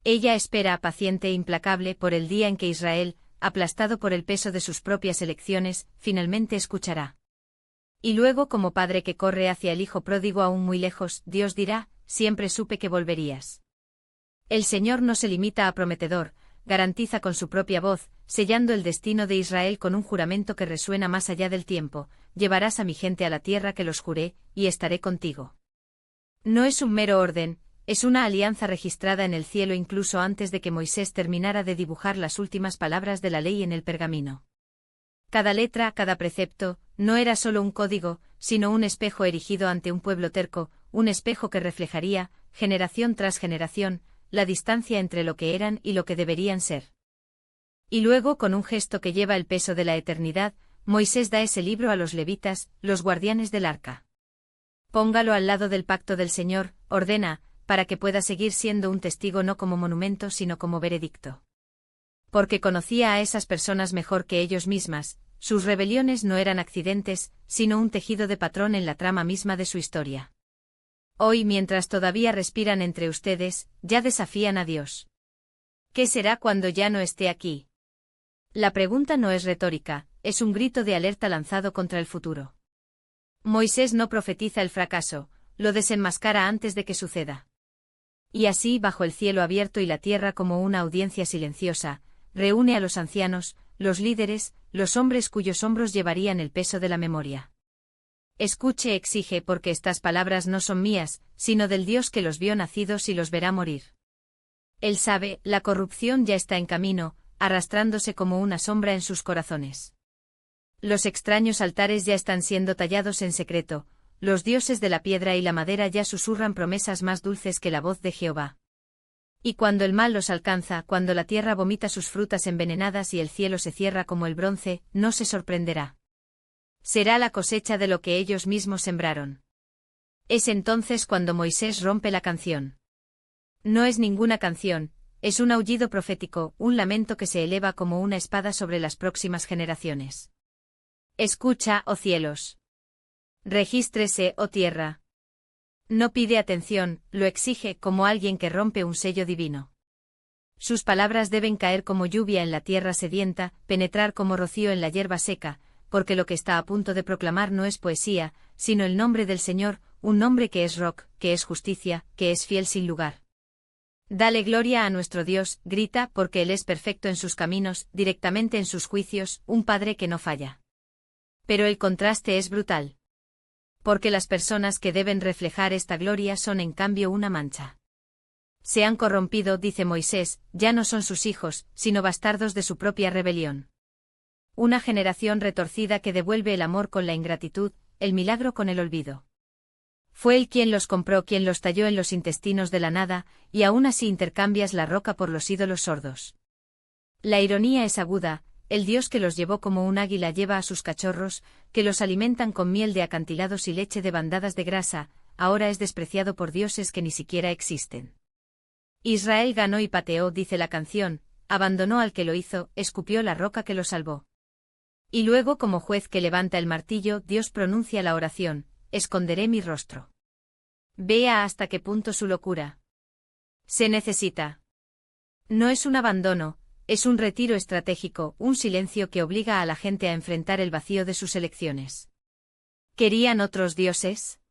Ella espera paciente e implacable por el día en que Israel, aplastado por el peso de sus propias elecciones, finalmente escuchará. Y luego, como padre que corre hacia el hijo pródigo aún muy lejos, Dios dirá: siempre supe que volverías. El Señor no se limita a prometedor, garantiza con su propia voz, sellando el destino de Israel con un juramento que resuena más allá del tiempo: llevarás a mi gente a la tierra que los juré, y estaré contigo. No es un mero orden, es una alianza registrada en el cielo incluso antes de que Moisés terminara de dibujar las últimas palabras de la ley en el pergamino. Cada letra, cada precepto, no era solo un código, sino un espejo erigido ante un pueblo terco, un espejo que reflejaría, generación tras generación, la distancia entre lo que eran y lo que deberían ser. Y luego, con un gesto que lleva el peso de la eternidad, Moisés da ese libro a los levitas, los guardianes del arca. Póngalo al lado del pacto del Señor, ordena, para que pueda seguir siendo un testigo no como monumento sino como veredicto. Porque conocía a esas personas mejor que ellos mismas, sus rebeliones no eran accidentes, sino un tejido de patrón en la trama misma de su historia. Hoy, mientras todavía respiran entre ustedes, ya desafían a Dios. ¿Qué será cuando ya no esté aquí? La pregunta no es retórica, es un grito de alerta lanzado contra el futuro. Moisés no profetiza el fracaso, lo desenmascara antes de que suceda. Y así, bajo el cielo abierto y la tierra como una audiencia silenciosa, reúne a los ancianos, los líderes, los hombres cuyos hombros llevarían el peso de la memoria. Escuche, exige, porque estas palabras no son mías, sino del Dios que los vio nacidos y los verá morir. Él sabe, la corrupción ya está en camino, arrastrándose como una sombra en sus corazones. Los extraños altares ya están siendo tallados en secreto, los dioses de la piedra y la madera ya susurran promesas más dulces que la voz de Jehová. Y cuando el mal los alcanza, cuando la tierra vomita sus frutas envenenadas y el cielo se cierra como el bronce, no se sorprenderá. Será la cosecha de lo que ellos mismos sembraron. Es entonces cuando Moisés rompe la canción. No es ninguna canción, es un aullido profético, un lamento que se eleva como una espada sobre las próximas generaciones. Escucha, oh cielos. Regístrese, oh tierra. No pide atención, lo exige como alguien que rompe un sello divino. Sus palabras deben caer como lluvia en la tierra sedienta, penetrar como rocío en la hierba seca, porque lo que está a punto de proclamar no es poesía, sino el nombre del Señor, un nombre que es roc, que es justicia, que es fiel sin lugar. Dale gloria a nuestro Dios, grita, porque Él es perfecto en sus caminos, directamente en sus juicios, un Padre que no falla. Pero el contraste es brutal. Porque las personas que deben reflejar esta gloria son en cambio una mancha. Se han corrompido, dice Moisés, ya no son sus hijos, sino bastardos de su propia rebelión. Una generación retorcida que devuelve el amor con la ingratitud, el milagro con el olvido. Fue Él quien los compró, quien los talló en los intestinos de la nada, y aún así intercambias la roca por los ídolos sordos. La ironía es aguda. El Dios que los llevó como un águila lleva a sus cachorros, que los alimentan con miel de acantilados y leche de bandadas de grasa, ahora es despreciado por dioses que ni siquiera existen. Israel ganó y pateó, dice la canción, abandonó al que lo hizo, escupió la roca que lo salvó. Y luego, como juez que levanta el martillo, Dios pronuncia la oración: esconderé mi rostro. Vea hasta qué punto su locura se necesita. No es un abandono, es un retiro estratégico, un silencio que obliga a la gente a enfrentar el vacío de sus elecciones. ¿Querían otros dioses?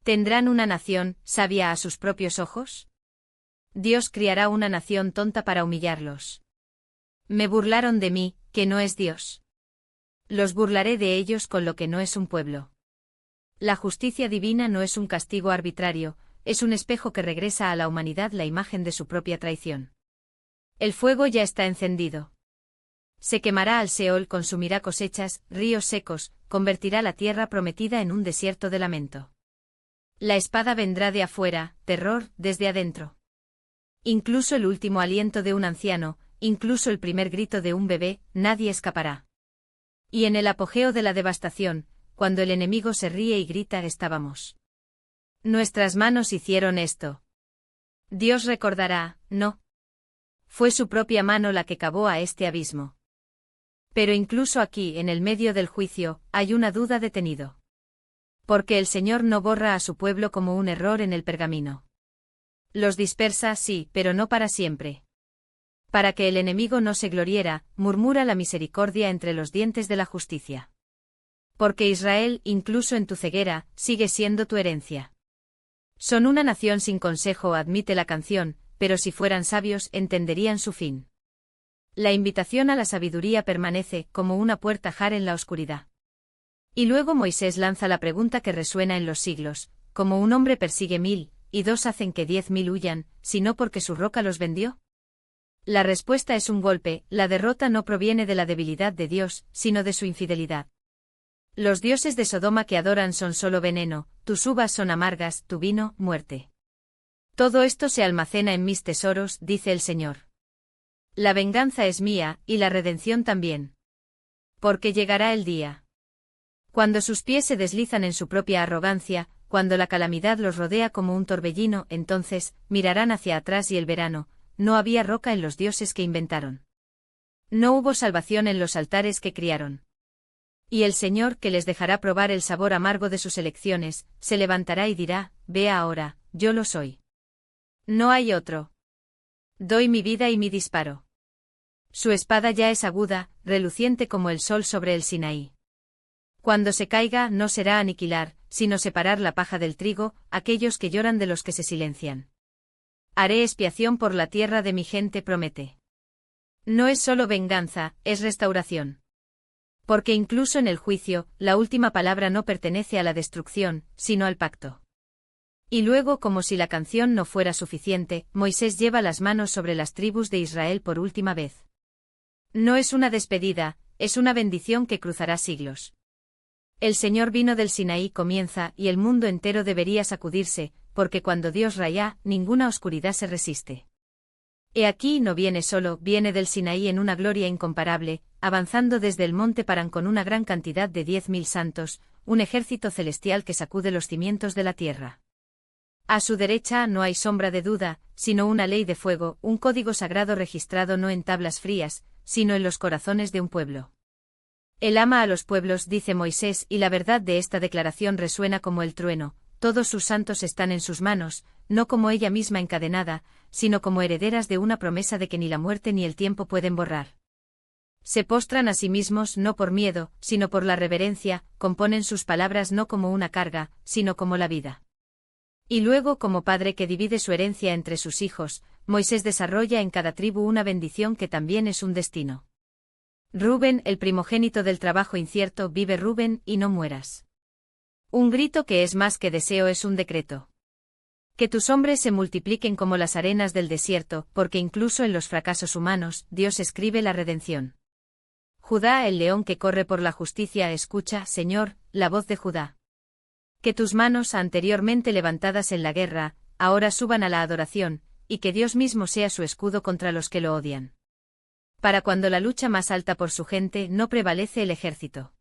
¿Tendrán una nación sabia a sus propios ojos? Dios criará una nación tonta para humillarlos. Me burlaron de mí, que no es Dios. Los burlaré de ellos con lo que no es un pueblo. La justicia divina no es un castigo arbitrario, es un espejo que regresa a la humanidad la imagen de su propia traición. El fuego ya está encendido. Se quemará al Seol, consumirá cosechas, ríos secos, convertirá la tierra prometida en un desierto de lamento. La espada vendrá de afuera, terror, desde adentro. Incluso el último aliento de un anciano, incluso el primer grito de un bebé, nadie escapará. Y en el apogeo de la devastación, cuando el enemigo se ríe y grita estábamos. Nuestras manos hicieron esto. Dios recordará, no. Fue su propia mano la que cavó a este abismo. Pero incluso aquí, en el medio del juicio, hay una duda detenido. Porque el Señor no borra a su pueblo como un error en el pergamino. Los dispersa, sí, pero no para siempre. Para que el enemigo no se gloriera, murmura la misericordia entre los dientes de la justicia. Porque Israel, incluso en tu ceguera, sigue siendo tu herencia. Son una nación sin consejo, admite la canción, pero si fueran sabios entenderían su fin. La invitación a la sabiduría permanece como una puerta jar en la oscuridad. Y luego Moisés lanza la pregunta que resuena en los siglos, ¿cómo un hombre persigue 1000, y 2 hacen que 10.000 huyan, sino porque su roca los vendió? La respuesta es un golpe, la derrota no proviene de la debilidad de Dios, sino de su infidelidad. Los dioses de Sodoma que adoran son solo veneno, tus uvas son amargas, tu vino, muerte. Todo esto se almacena en mis tesoros, dice el Señor. La venganza es mía, y la redención también. Porque llegará el día. Cuando sus pies se deslizan en su propia arrogancia, cuando la calamidad los rodea como un torbellino, entonces, mirarán hacia atrás y el verano, no había roca en los dioses que inventaron. No hubo salvación en los altares que criaron. Y el Señor, que les dejará probar el sabor amargo de sus elecciones, se levantará y dirá, vea ahora, yo lo soy. No hay otro. Doy mi vida y mi disparo. Su espada ya es aguda, reluciente como el sol sobre el Sinaí. Cuando se caiga no será aniquilar, sino separar la paja del trigo, aquellos que lloran de los que se silencian. Haré expiación por la tierra de mi gente, promete. No es solo venganza, es restauración. Porque incluso en el juicio, la última palabra no pertenece a la destrucción, sino al pacto. Y luego, como si la canción no fuera suficiente, Moisés lleva las manos sobre las tribus de Israel por última vez. No es una despedida, es una bendición que cruzará siglos. El Señor vino del Sinaí comienza y el mundo entero debería sacudirse, porque cuando Dios raya, ninguna oscuridad se resiste. He aquí no viene solo, viene del Sinaí en una gloria incomparable, avanzando desde el monte Parán con una gran cantidad de 10.000 santos, un ejército celestial que sacude los cimientos de la tierra. A su derecha no hay sombra de duda, sino una ley de fuego, un código sagrado registrado no en tablas frías, sino en los corazones de un pueblo. Él ama a los pueblos, dice Moisés, y la verdad de esta declaración resuena como el trueno, todos sus santos están en sus manos, no como ella misma encadenada, sino como herederas de una promesa de que ni la muerte ni el tiempo pueden borrar. Se postran a sí mismos no por miedo, sino por la reverencia, componen sus palabras no como una carga, sino como la vida. Y luego, como padre que divide su herencia entre sus hijos, Moisés desarrolla en cada tribu una bendición que también es un destino. Rubén, el primogénito del trabajo incierto, vive Rubén, y no mueras. Un grito que es más que deseo es un decreto. Que tus hombres se multipliquen como las arenas del desierto, porque incluso en los fracasos humanos, Dios escribe la redención. Judá, el león que corre por la justicia, escucha, Señor, la voz de Judá. Que tus manos, anteriormente levantadas en la guerra, ahora suban a la adoración, y que Dios mismo sea su escudo contra los que lo odian. Para cuando la lucha más alta por su gente no prevalece el ejército.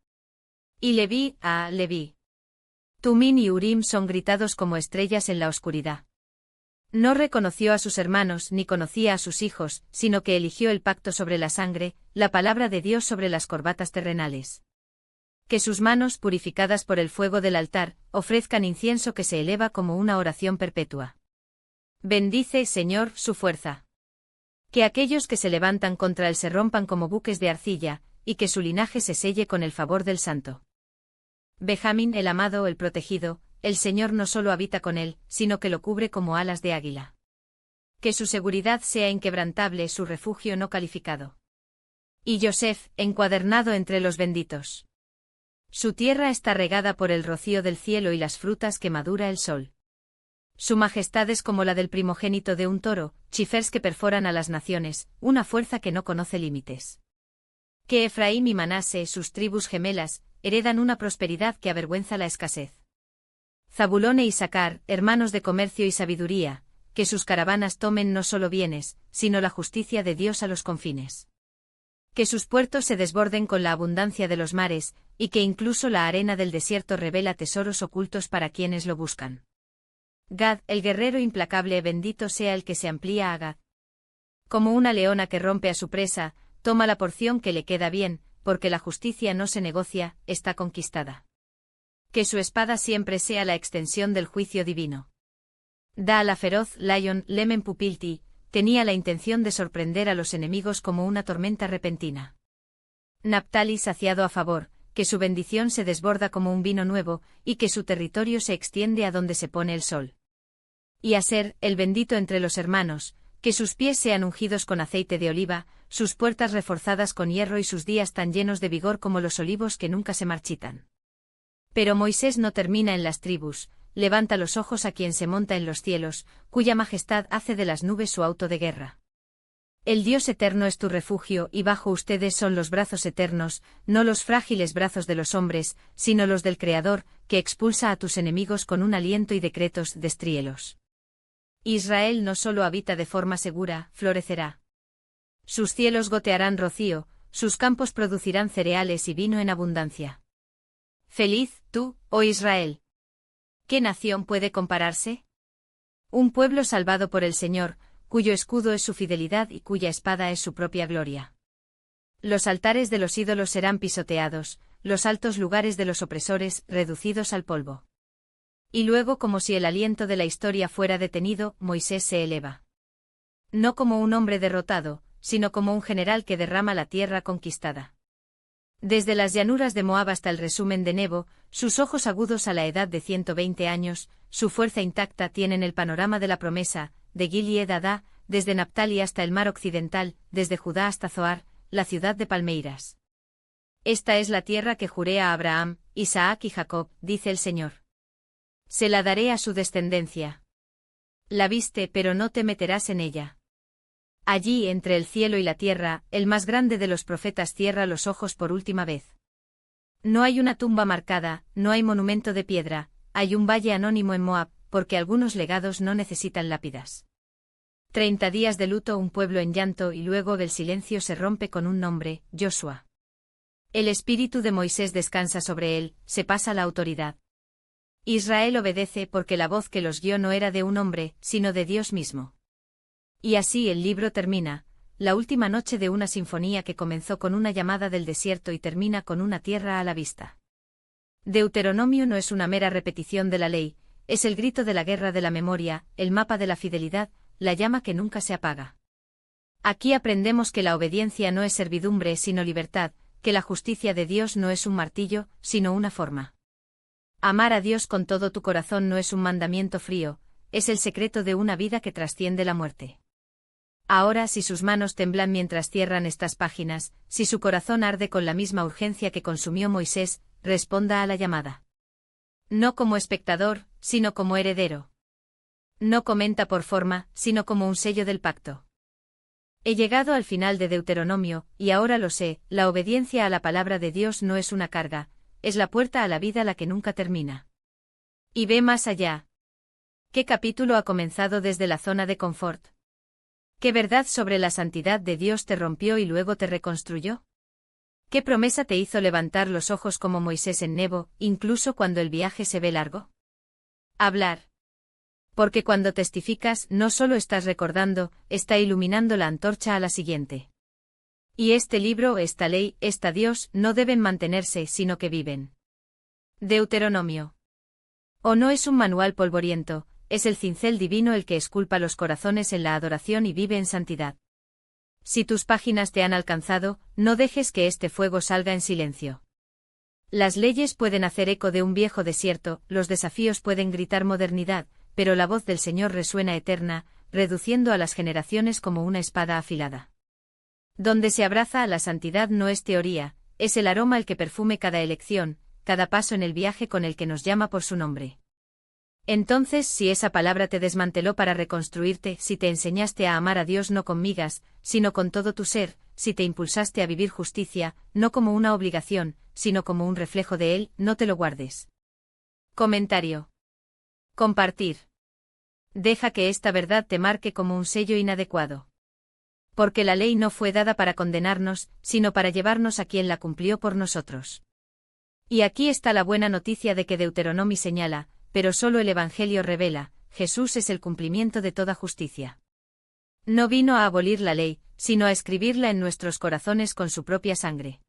Y Leví, Leví. Tumín y Urim son gritados como estrellas en la oscuridad. No reconoció a sus hermanos ni conocía a sus hijos, sino que eligió el pacto sobre la sangre, la palabra de Dios sobre las corbatas terrenales. Que sus manos, purificadas por el fuego del altar, ofrezcan incienso que se eleva como una oración perpetua. Bendice, Señor, su fuerza. Que aquellos que se levantan contra él se rompan como buques de arcilla, y que su linaje se selle con el favor del Santo. Benjamín, el amado, el protegido, el Señor no solo habita con él, sino que lo cubre como alas de águila. Que su seguridad sea inquebrantable, su refugio no calificado. Y Joseph, encuadernado entre los benditos. Su tierra está regada por el rocío del cielo y las frutas que madura el sol. Su majestad es como la del primogénito de un toro, chifers que perforan a las naciones, una fuerza que no conoce límites. Que Efraín y Manase, sus tribus gemelas, heredan una prosperidad que avergüenza la escasez. Zabulón e Isacar, hermanos de comercio y sabiduría, que sus caravanas tomen no solo bienes, sino la justicia de Dios a los confines. Que sus puertos se desborden con la abundancia de los mares, y que incluso la arena del desierto revela tesoros ocultos para quienes lo buscan. Gad, el guerrero implacable, bendito sea el que se amplía a Gad. Como una leona que rompe a su presa, toma la porción que le queda bien, porque la justicia no se negocia, está conquistada. Que su espada siempre sea la extensión del juicio divino. Da a la feroz Lion, Lemen Pupilti, tenía la intención de sorprender a los enemigos como una tormenta repentina. Naphtali saciado a favor, que su bendición se desborda como un vino nuevo, y que su territorio se extiende a donde se pone el sol. Y Aser, el bendito entre los hermanos, que sus pies sean ungidos con aceite de oliva, sus puertas reforzadas con hierro y sus días tan llenos de vigor como los olivos que nunca se marchitan. Pero Moisés no termina en las tribus, levanta los ojos a quien se monta en los cielos, cuya majestad hace de las nubes su auto de guerra. El Dios eterno es tu refugio y bajo ustedes son los brazos eternos, no los frágiles brazos de los hombres, sino los del Creador, que expulsa a tus enemigos con un aliento y decretos destriélos. Israel no solo habita de forma segura, florecerá. Sus cielos gotearán rocío, sus campos producirán cereales y vino en abundancia. Feliz, tú, oh Israel. ¿Qué nación puede compararse? Un pueblo salvado por el Señor, cuyo escudo es su fidelidad y cuya espada es su propia gloria. Los altares de los ídolos serán pisoteados, los altos lugares de los opresores reducidos al polvo. Y luego, como si el aliento de la historia fuera detenido, Moisés se eleva. No como un hombre derrotado, sino como un general que derrama la tierra conquistada. Desde las llanuras de Moab hasta el resumen de Nebo, sus ojos agudos a la edad de 120 años, su fuerza intacta tienen el panorama de la promesa, de Gilead a Adá, desde Naphtali hasta el mar occidental, desde Judá hasta Zoar, la ciudad de palmeiras. Esta es la tierra que juré a Abraham, Isaac y Jacob, dice el Señor. Se la daré a su descendencia. La viste, pero no te meterás en ella. Allí, entre el cielo y la tierra, el más grande de los profetas cierra los ojos por última vez. No hay una tumba marcada, no hay monumento de piedra, hay un valle anónimo en Moab, porque algunos legados no necesitan lápidas. 30 días de luto, un pueblo en llanto, y luego el silencio se rompe con un nombre, Josué. El espíritu de Moisés descansa sobre él, se pasa la autoridad. Israel obedece porque la voz que los guió no era de un hombre, sino de Dios mismo. Y así el libro termina, la última noche de una sinfonía que comenzó con una llamada del desierto y termina con una tierra a la vista. Deuteronomio no es una mera repetición de la ley, es el grito de la guerra de la memoria, el mapa de la fidelidad, la llama que nunca se apaga. Aquí aprendemos que la obediencia no es servidumbre sino libertad, que la justicia de Dios no es un martillo, sino una forma. Amar a Dios con todo tu corazón no es un mandamiento frío, es el secreto de una vida que trasciende la muerte. Ahora, si sus manos temblan mientras cierran estas páginas, si su corazón arde con la misma urgencia que consumió Moisés, responda a la llamada. No como espectador, sino como heredero. No comenta por forma, sino como un sello del pacto. He llegado al final de Deuteronomio, y ahora lo sé, la obediencia a la palabra de Dios no es una carga, es la puerta a la vida la que nunca termina. Y ve más allá. ¿Qué capítulo ha comenzado desde la zona de confort? ¿Qué verdad sobre la santidad de Dios te rompió y luego te reconstruyó? ¿Qué promesa te hizo levantar los ojos como Moisés en Nebo, incluso cuando el viaje se ve largo? Hablar. Porque cuando testificas no solo estás recordando, está iluminando la antorcha a la siguiente. Y este libro, esta ley, esta Dios, no deben mantenerse sino que viven. Deuteronomio. O no es un manual polvoriento, es el cincel divino el que esculpa los corazones en la adoración y vive en santidad. Si tus páginas te han alcanzado, no dejes que este fuego salga en silencio. Las leyes pueden hacer eco de un viejo desierto, los desafíos pueden gritar modernidad, pero la voz del Señor resuena eterna, reduciendo a las generaciones como una espada afilada. Donde se abraza a la santidad no es teoría, es el aroma el que perfume cada elección, cada paso en el viaje con el que nos llama por su nombre. Entonces, si esa palabra te desmanteló para reconstruirte, si te enseñaste a amar a Dios no con migas, sino con todo tu ser, si te impulsaste a vivir justicia, no como una obligación, sino como un reflejo de Él, no te lo guardes. Comentario. Compartir. Deja que esta verdad te marque como un sello inadecuado. Porque la ley no fue dada para condenarnos, sino para llevarnos a quien la cumplió por nosotros. Y aquí está la buena noticia de que Deuteronomio señala, pero solo el Evangelio revela, Jesús es el cumplimiento de toda justicia. No vino a abolir la ley, sino a escribirla en nuestros corazones con su propia sangre.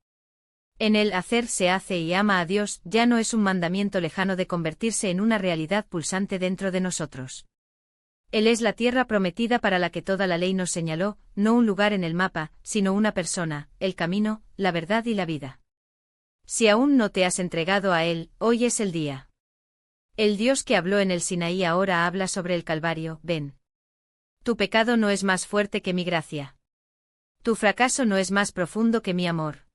En el hacer se hace y ama a Dios ya no es un mandamiento lejano de convertirse en una realidad pulsante dentro de nosotros. Él es la tierra prometida para la que toda la ley nos señaló, no un lugar en el mapa, sino una persona, el camino, la verdad y la vida. Si aún no te has entregado a Él, hoy es el día. El Dios que habló en el Sinaí ahora habla sobre el Calvario, ven. Tu pecado no es más fuerte que mi gracia. Tu fracaso no es más profundo que mi amor.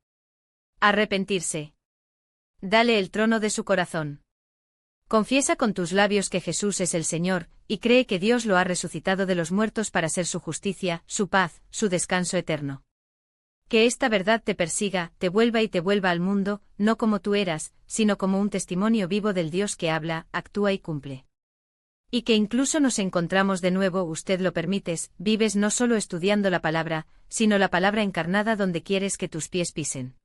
Arrepentirse. Dale el trono de su corazón. Confiesa con tus labios que Jesús es el Señor, y cree que Dios lo ha resucitado de los muertos para ser su justicia, su paz, su descanso eterno. Que esta verdad te persiga, te vuelva al mundo, no como tú eras, sino como un testimonio vivo del Dios que habla, actúa y cumple. Y que incluso nos encontramos de nuevo, usted lo permites, vives no solo estudiando la palabra, sino la palabra encarnada donde quieres que tus pies pisen.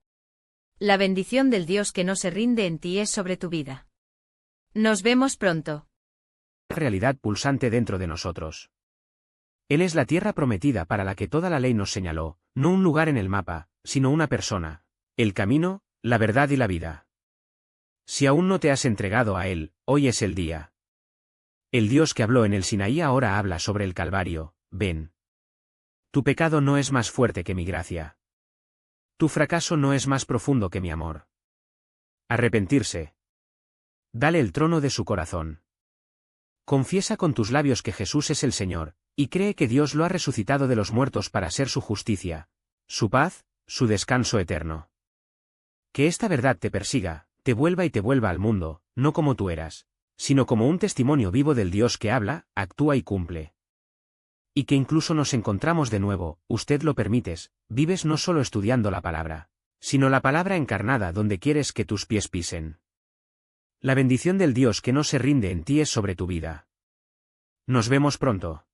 La bendición del Dios que no se rinde en ti es sobre tu vida. Nos vemos pronto. Realidad pulsante dentro de nosotros. Él es la tierra prometida para la que toda la ley nos señaló, no un lugar en el mapa, sino una persona, el camino, la verdad y la vida. Si aún no te has entregado a Él, hoy es el día. El Dios que habló en el Sinaí ahora habla sobre el Calvario, ven. Tu pecado no es más fuerte que mi gracia. Tu fracaso no es más profundo que mi amor. Arrepentirse. Dale el trono de su corazón. Confiesa con tus labios que Jesús es el Señor, y cree que Dios lo ha resucitado de los muertos para ser su justicia, su paz, su descanso eterno. Que esta verdad te persiga, te vuelva al mundo, no como tú eras, sino como un testimonio vivo del Dios que habla, actúa y cumple. Y que incluso nos encontramos de nuevo, usted lo permites, vives no solo estudiando la palabra, sino la palabra encarnada donde quieres que tus pies pisen. La bendición del Dios que no se rinde en ti es sobre tu vida. Nos vemos pronto.